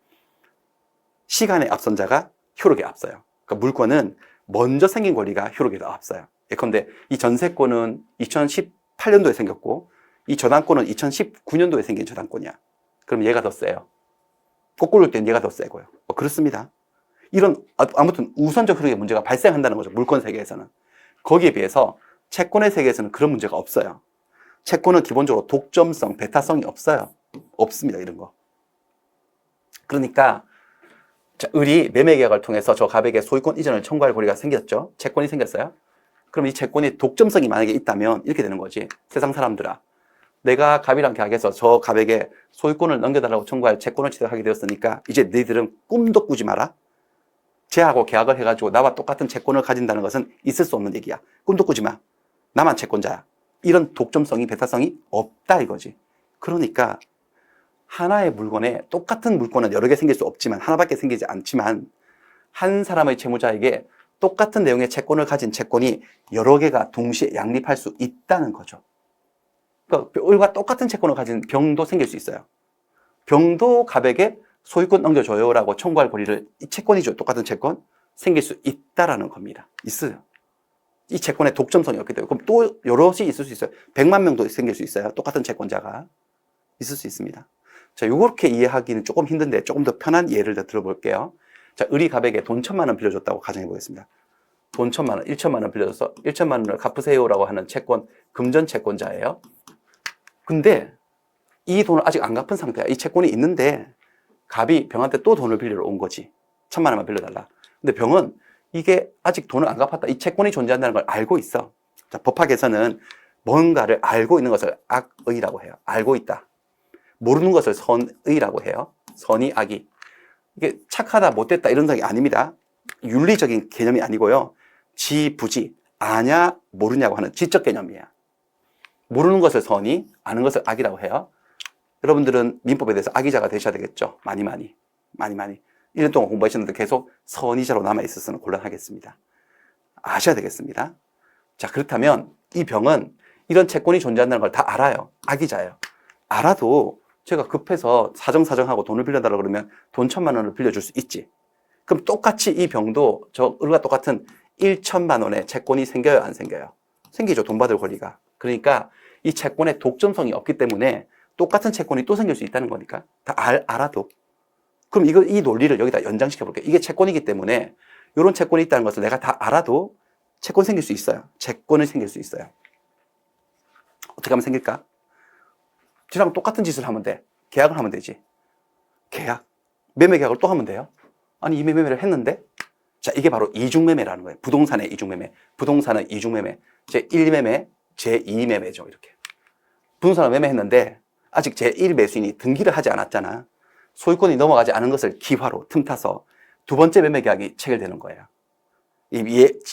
시간에 앞선 자가 효력에 앞서요. 그러니까 물권은 먼저 생긴 권리가 효력에 더 앞서요. 예컨대 이 전세권은 2018년도에 생겼고 이 저당권은 2019년도에 생긴 저당권이야. 그럼 얘가 더 세요. 거꾸로 올 때는 얘가 더 세고요. 뭐 그렇습니다. 이런 아무튼 우선적 흐름의 문제가 발생한다는 거죠. 물권 세계에서는. 거기에 비해서 채권의 세계에서는 그런 문제가 없어요. 채권은 기본적으로 독점성, 배타성이 없어요. 없습니다. 이런 거. 그러니까 자, 을이 매매계약을 통해서 저 갑에게 소유권 이전을 청구할 권리가 생겼죠. 채권이 생겼어요. 그럼 이 채권이 독점성이 만약에 있다면 이렇게 되는 거지. 세상 사람들아, 내가 갑이랑 계약해서 저 갑에게 소유권을 넘겨달라고 청구할 채권을 취득하게 되었으니까 이제 너희들은 꿈도 꾸지 마라. 쟤하고 계약을 해가지고 나와 똑같은 채권을 가진다는 것은 있을 수 없는 얘기야. 꿈도 꾸지 마. 나만 채권자야. 이런 독점성이, 배타성이 없다 이거지. 그러니까 하나의 물건에 똑같은 물건은 여러 개 생길 수 없지만, 하나밖에 생기지 않지만 한 사람의 채무자에게 똑같은 내용의 채권을 가진 채권이 여러 개가 동시에 양립할 수 있다는 거죠. 그러니까 을과 똑같은 채권을 가진 병도 생길 수 있어요. 병도 갑에게 소유권 넘겨줘요라고 청구할 권리를, 이 채권이죠. 똑같은 채권 생길 수 있다라는 겁니다. 있어요. 이 채권의 독점성이 없기 때문에. 그럼 또 여럿이 있을 수 있어요. 100만 명도 생길 수 있어요. 똑같은 채권자가 있을 수 있습니다. 자, 요렇게 이해하기는 조금 힘든데 조금 더 편한 예를 들어볼게요. 자, 을이 갑에게 돈 1,000만 원 빌려줬다고 가정해 보겠습니다. 돈 1,000만 원, 1,000만 원 빌려줘서 1,000만 원을 갚으세요라고 하는 채권, 금전 채권자예요. 근데 이 돈을 아직 안 갚은 상태야. 이 채권이 있는데 갑이 병한테 또 돈을 빌리러 온 거지. 1,000만 원만 빌려달라. 근데 병은 이게 아직 돈을 안 갚았다. 이 채권이 존재한다는 걸 알고 있어. 자, 법학에서는 뭔가를 알고 있는 것을 악의라고 해요. 알고 있다. 모르는 것을 선의라고 해요. 선의, 악의. 이게 착하다, 못됐다 이런 게 아닙니다. 윤리적인 개념이 아니고요. 지, 부지, 아냐, 모르냐고 하는 지적 개념이야. 모르는 것을 선의, 아는 것을 악이라고 해요. 여러분들은 민법에 대해서 악의자가 되셔야 되겠죠. 많이. 1년 동안 공부하시는데 계속 선의자로 남아있어서는 곤란하겠습니다. 아셔야 되겠습니다. 자, 그렇다면 이 병은 이런 채권이 존재한다는 걸 다 알아요. 악의자예요. 알아도 제가 급해서 사정하고 돈을 빌려달라고 그러면 돈 1,000만 원을 빌려줄 수 있지. 그럼 똑같이 이 병도 저 을과 똑같은 1,000만 원의 채권이 생겨요, 안 생겨요? 생기죠. 돈 받을 권리가. 그러니까 이 채권의 독점성이 없기 때문에 똑같은 채권이 또 생길 수 있다는 거니까 다 알아도. 그럼 이 논리를 여기다 연장시켜 볼게요. 이게 채권이기 때문에 이런 채권이 있다는 것을 내가 다 알아도 채권 생길 수 있어요. 채권이 생길 수 있어요. 어떻게 하면 생길까? 쟤랑 똑같은 짓을 하면 돼. 계약을 하면 되지. 계약. 매매 계약을 또 하면 돼요. 아니, 이미 매매를 했는데? 자, 이게 바로 이중매매라는 거예요. 부동산의 이중매매. 부동산의 이중매매. 제1매매, 제2매매죠. 이렇게. 부동산을 매매했는데 아직 제1매수인이 등기를 하지 않았잖아. 소유권이 넘어가지 않은 것을 기화로 틈타서 두 번째 매매 계약이 체결되는 거예요.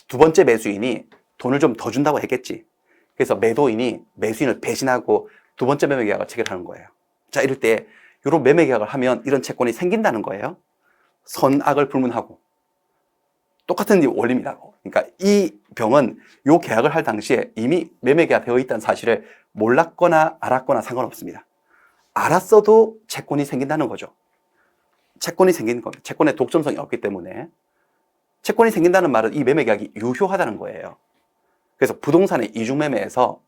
두 번째 매수인이 돈을 좀 더 준다고 했겠지. 그래서 매도인이 매수인을 배신하고 두 번째 매매 계약을 체결하는 거예요. 자, 이럴 때 이런 매매 계약을 하면 이런 채권이 생긴다는 거예요. 선악을 불문하고 똑같은 원리입니다. 그러니까 이 병은 이 계약을 할 당시에 이미 매매 계약되어 있다는 사실을 몰랐거나 알았거나 상관없습니다. 알았어도 채권이 생긴다는 거죠. 채권이 생기는 겁니다. 채권의 독점성이 없기 때문에. 채권이 생긴다는 말은 이 매매 계약이 유효하다는 거예요. 그래서 부동산의 이중매매에서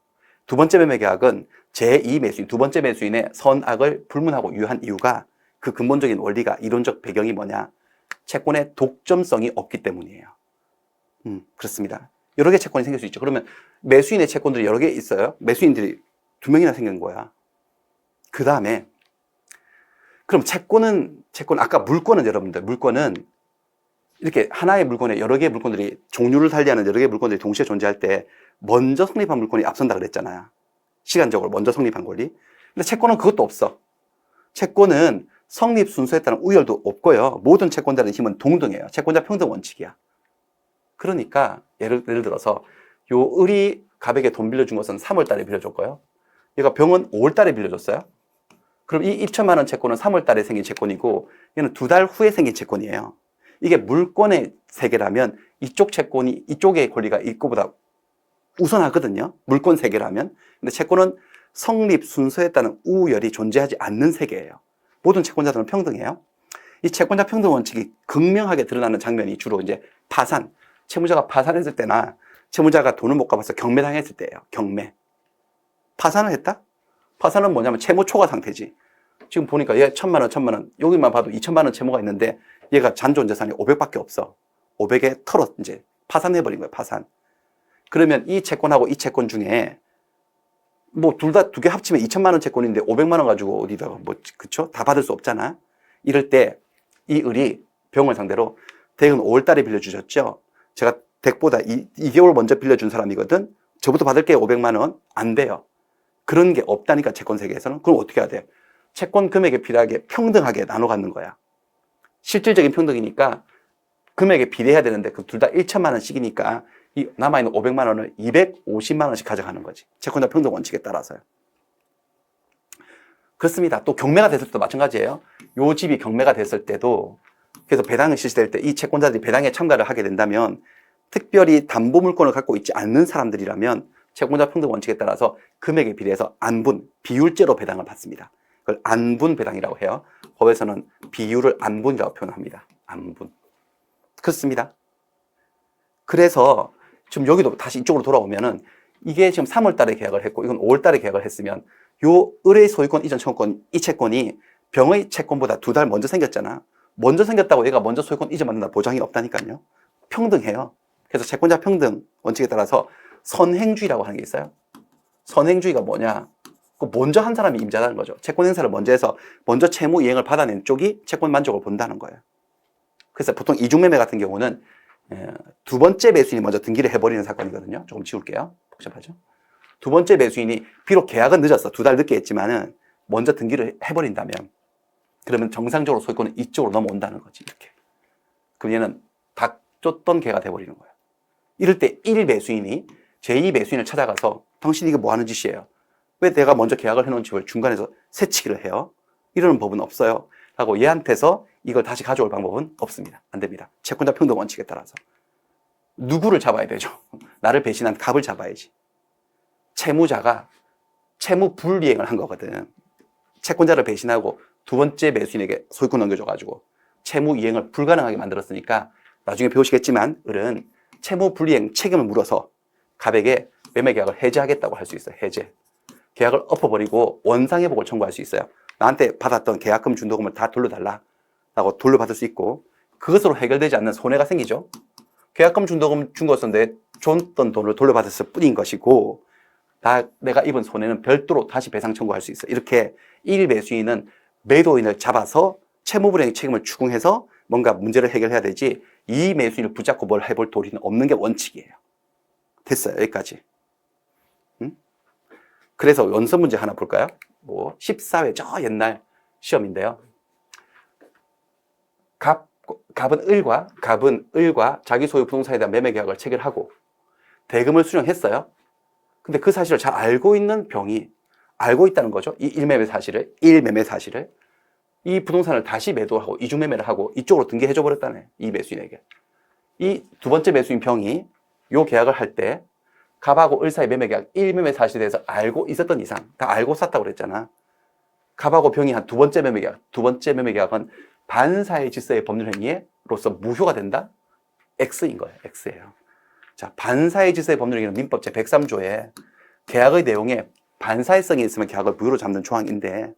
두 번째 매매 계약은 제2매수인, 두 번째 매수인의 선악을 불문하고 유효한 이유가, 그 근본적인 원리가, 이론적 배경이 뭐냐? 채권의 독점성이 없기 때문이에요. 그렇습니다. 여러 개 채권이 생길 수 있죠. 그러면 매수인의 채권들이 여러 개 있어요. 매수인들이 2명이나 생긴 거야. 그 다음에 그럼 채권, 아까 물권은 여러분들, 물권은 이렇게 하나의 물건에 여러 개의 물건들이, 종류를 달리하는 여러 개의 물건들이 동시에 존재할 때 먼저 성립한 물건이 앞선다 그랬잖아요. 시간적으로 먼저 성립한 권리. 근데 채권은 그것도 없어. 채권은 성립 순서에 따른 우열도 없고요. 모든 채권자의 힘은 동등해요. 채권자 평등 원칙이야. 그러니까 예를 들어서 요 을이 갑에게 돈 빌려준 것은 3월 달에 빌려줬고요. 얘가 병은 5월 달에 빌려줬어요. 그럼 이 2,000만 원 채권은 3월 달에 생긴 채권이고 얘는 2달 후에 생긴 채권이에요. 이게 물권의 세계라면 이쪽 채권이, 이쪽의 권리가 이거보다 우선하거든요. 물권 세계라면. 근데 채권은 성립 순서에 따른 우열이 존재하지 않는 세계예요. 모든 채권자들은 평등해요. 이 채권자 평등 원칙이 극명하게 드러나는 장면이 주로 이제 파산, 채무자가 파산했을 때나 채무자가 돈을 못 갚아서 경매당했을 때예요. 경매. 파산을 했다? 파산은 뭐냐면 채무 초과 상태지. 지금 보니까 얘 1,000만 원, 1,000만 원, 여기만 봐도 2,000만 원 채무가 있는데 얘가 잔존 재산이 500밖에 없어. 500에 털어 이제 파산해버린 거야, 파산. 그러면 이 채권하고 이 채권 중에 뭐 둘 다 두 개 합치면 2,000만 원 채권인데 500만 원 가지고 어디다가 뭐 그쵸? 다 받을 수 없잖아. 이럴 때 이 을이 병을 상대로 댁은 5월 달에 빌려주셨죠. 제가 댁보다 2개월 먼저 빌려준 사람이거든. 저부터 받을게요. 500만 원. 안 돼요. 그런 게 없다니까 채권 세계에서는. 그럼 어떻게 해야 돼? 채권 금액에 비례하게 평등하게 나눠 갖는 거야. 실질적인 평등이니까 금액에 비례해야 되는데 그 둘 다 1,000만 원씩이니까 이 남아있는 500만 원을 250만 원씩 가져가는 거지. 채권자 평등 원칙에 따라서요. 그렇습니다. 또 경매가 됐을 때도 마찬가지예요. 요 집이 경매가 됐을 때도 그래서 배당이 실시될 때 이 채권자들이 배당에 참가를 하게 된다면 특별히 담보 물권을 갖고 있지 않는 사람들이라면 채권자 평등 원칙에 따라서 금액에 비례해서 안분, 비율제로 배당을 받습니다. 그걸 안분 배당이라고 해요. 법에서는 비율을 안분이라고 표현합니다. 안분. 그렇습니다. 그래서 지금 여기도 다시 이쪽으로 돌아오면은 이게 지금 3월 달에 계약을 했고 이건 5월 달에 계약을 했으면 요 을의 소유권 이전 청구권 이 채권이 병의 채권보다 2달 먼저 생겼잖아. 먼저 생겼다고 얘가 먼저 소유권 이전받는다 보장이 없다니까요. 평등해요. 그래서 채권자 평등 원칙에 따라서 선행주의라고 하는 게 있어요. 선행주의가 뭐냐? 먼저 한 사람이 임자라는 거죠. 채권 행사를 먼저 해서 먼저 채무 이행을 받아낸 쪽이 채권 만족을 본다는 거예요. 그래서 보통 이중매매 같은 경우는 두 번째 매수인이 먼저 등기를 해버리는 사건이거든요. 조금 지울게요. 복잡하죠? 두 번째 매수인이 비록 계약은 늦었어. 2달 늦게 했지만은 먼저 등기를 해버린다면 그러면 정상적으로 소유권은 이쪽으로 넘어온다는 거지. 이렇게. 그럼 얘는 닥쳤던 개가 돼버리는 거야. 이럴 때 1 매수인이 제2 매수인을 찾아가서 당신 이게 뭐 하는 짓이에요? 왜 내가 먼저 계약을 해놓은 집을 중간에서 새치기를 해요? 이러는 법은 없어요. 하고 얘한테서 이걸 다시 가져올 방법은 없습니다. 안 됩니다. 채권자 평등 원칙에 따라서. 누구를 잡아야 되죠? 나를 배신한 갑을 잡아야지. 채무자가 채무 불이행을 한 거거든. 채권자를 배신하고 두 번째 매수인에게 소유권 넘겨줘가지고 채무 이행을 불가능하게 만들었으니까 나중에 배우시겠지만 을은 채무 불이행 책임을 물어서 갑에게 매매 계약을 해지하겠다고 할 수 있어요. 해제. 계약을 엎어버리고 원상회복을 청구할 수 있어요. 나한테 받았던 계약금 준도금을 다 돌려달라고 돌려받을 수 있고 그것으로 해결되지 않는 손해가 생기죠. 계약금 준도금 준 것은 내 줬던 돈을 돌려받았을 뿐인 것이고 내가 입은 손해는 별도로 다시 배상 청구할 수 있어요. 이렇게 1 매수인은 매도인을 잡아서 채무불이행 책임을 추궁해서 뭔가 문제를 해결해야 되지 2 매수인을 붙잡고 뭘 해볼 도리는 없는 게 원칙이에요. 됐어요. 여기까지. 그래서 연서 문제 하나 볼까요? 14회 저 옛날 시험인데요. 갑은 을과 자기 소유 부동산에 대한 매매 계약을 체결하고 대금을 수령했어요. 근데 그 사실을 잘 알고 있는 병이 알고 있다는 거죠. 이 1매매 사실을 이 부동산을 다시 매도하고 이중매매를 하고 이쪽으로 등기해줘 버렸다네. 이 매수인에게. 이 두 번째 매수인 병이 요 계약을 할 때 갑하고 을 사이 매매 계약 1매매 사실에 대해서 알고 있었던 이상 다 알고 샀다고 그랬잖아. 갑하고 병이 한 두 번째 매매 계약은 반사회 질서의 법률 행위로서 무효가 된다? X인 거예요. X예요. 자, 반사회 질서의 법률 행위는 민법 제 103조에 계약의 내용에 반사회성이 있으면 계약을 무효로 잡는 조항인데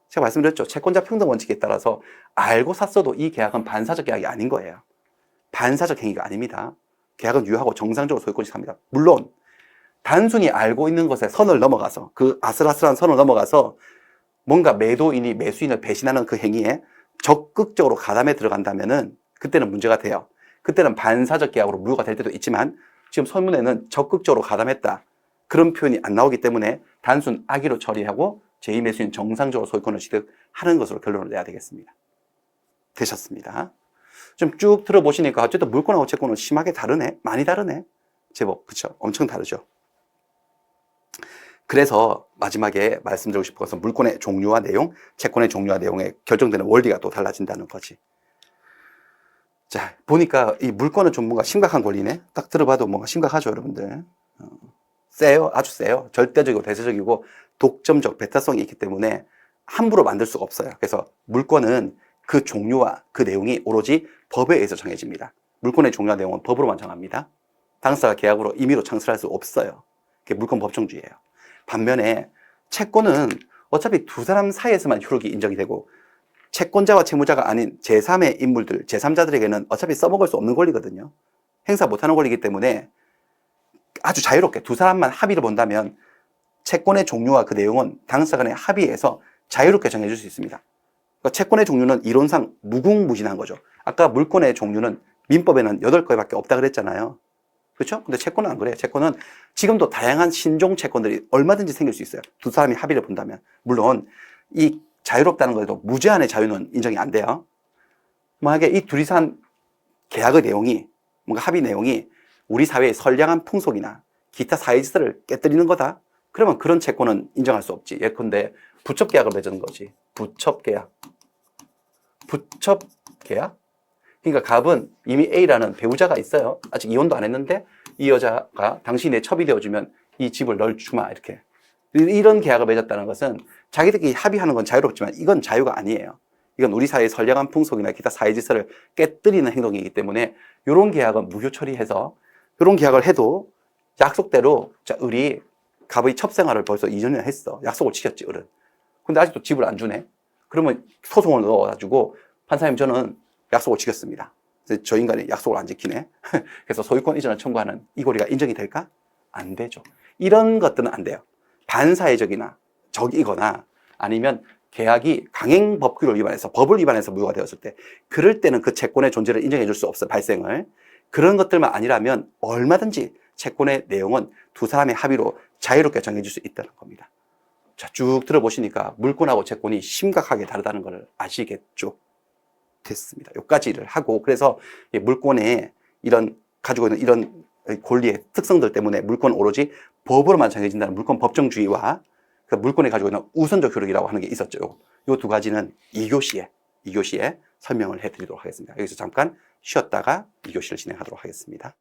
제가 말씀드렸죠. 채권자 평등 원칙에 따라서 알고 샀어도 이 계약은 반사적 계약이 아닌 거예요. 반사적 행위가 아닙니다. 계약은 유효하고 정상적으로 소유권이 삽니다. 물론 단순히 알고 있는 것에 선을 넘어가서 그 아슬아슬한 선을 넘어가서 뭔가 매도인이 매수인을 배신하는 그 행위에 적극적으로 가담해 들어간다면은 그때는 문제가 돼요. 그때는 반사적 계약으로 무효가 될 때도 있지만 지금 설문에는 적극적으로 가담했다. 그런 표현이 안 나오기 때문에 단순 악의로 처리하고 제2 매수인 정상적으로 소유권을 취득하는 것으로 결론을 내야 되겠습니다. 되셨습니다. 좀 쭉 들어보시니까 어쨌든 물권하고 채권은 심하게 다르네. 많이 다르네. 제법 그렇죠. 엄청 다르죠. 그래서 마지막에 말씀드리고 싶은 것은 물권의 종류와 내용, 채권의 종류와 내용에 결정되는 원리가 또 달라진다는 거지. 자, 보니까 이 물권은 좀 뭔가 심각한 권리네. 딱 들어봐도 뭔가 심각하죠, 여러분들. 세요. 아주 세요. 절대적이고 대세적이고 독점적 배타성이 있기 때문에 함부로 만들 수가 없어요. 그래서 물권은 그 종류와 그 내용이 오로지 법에 의해서 정해집니다. 물권의 종류와 내용은 법으로만 정합니다. 당사가 계약으로 임의로 창설할 수 없어요. 그게 물권 법정주의예요. 반면에 채권은 어차피 두 사람 사이에서만 효력이 인정이 되고 채권자와 채무자가 아닌 제3의 인물들, 제3자들에게는 어차피 써먹을 수 없는 권리거든요. 행사 못하는 권리이기 때문에 아주 자유롭게 두 사람만 합의를 본다면 채권의 종류와 그 내용은 당사 간의 합의에서 자유롭게 정해줄 수 있습니다. 그러니까 채권의 종류는 이론상 무궁무진한 거죠. 아까 물권의 종류는 민법에는 8가지밖에 없다 그랬잖아요. 그렇죠? 근데 채권은 안 그래요. 채권은 지금도 다양한 신종 채권들이 얼마든지 생길 수 있어요. 두 사람이 합의를 본다면. 물론 이 자유롭다는 거에도 무제한의 자유는 인정이 안 돼요. 만약에 이 둘이서 한 계약의 내용이, 뭔가 합의 내용이 우리 사회의 선량한 풍속이나 기타 사회질서를 깨뜨리는 거다. 그러면 그런 채권은 인정할 수 없지. 예컨대 부첩계약을 맺은 거지. 부첩계약. 부첩계약? 그러니까 갑은 이미 A라는 배우자가 있어요. 아직 이혼도 안 했는데 이 여자가 당신이 내 첩이 되어주면 이 집을 널 주마 이렇게. 이런 계약을 맺었다는 것은 자기들끼리 합의하는 건 자유롭지만 이건 자유가 아니에요. 이건 우리 사회의 선량한 풍속이나 기타 사회질서를 깨뜨리는 행동이기 때문에 이런 계약은 무효 처리해서 이런 계약을 해도 약속대로 자, 우리 갑의 첩생활을 벌써 2년이나 했어. 약속을 지켰지, 을은. 근데 아직도 집을 안 주네. 그러면 소송을 넣어가지고 판사님 저는 약속을 지켰습니다. 저 인간이 약속을 안 지키네. 그래서 소유권 이전을 청구하는 이 고리가 인정이 될까? 안 되죠. 이런 것들은 안 돼요. 반사회적이나 적이거나 아니면 계약이 강행 법규를 위반해서 법을 위반해서 무효가 되었을 때 그럴 때는 그 채권의 존재를 인정해 줄 수 없어요. 발생을. 그런 것들만 아니라면 얼마든지 채권의 내용은 두 사람의 합의로 자유롭게 정해질 수 있다는 겁니다. 자, 쭉 들어보시니까 물권하고 채권이 심각하게 다르다는 걸 아시겠죠? 됐습니다. 여기까지를 하고 그래서 물권의 이런 가지고 있는 이런 권리의 특성들 때문에 물권은 오로지 법으로만 정해진다는 물권 법정주의와 그 물권이 가지고 있는 우선적 효력이라고 하는 게 있었죠. 이 두 가지는 2교시에 설명을 해드리도록 하겠습니다. 여기서 잠깐 쉬었다가 2교시를 진행하도록 하겠습니다.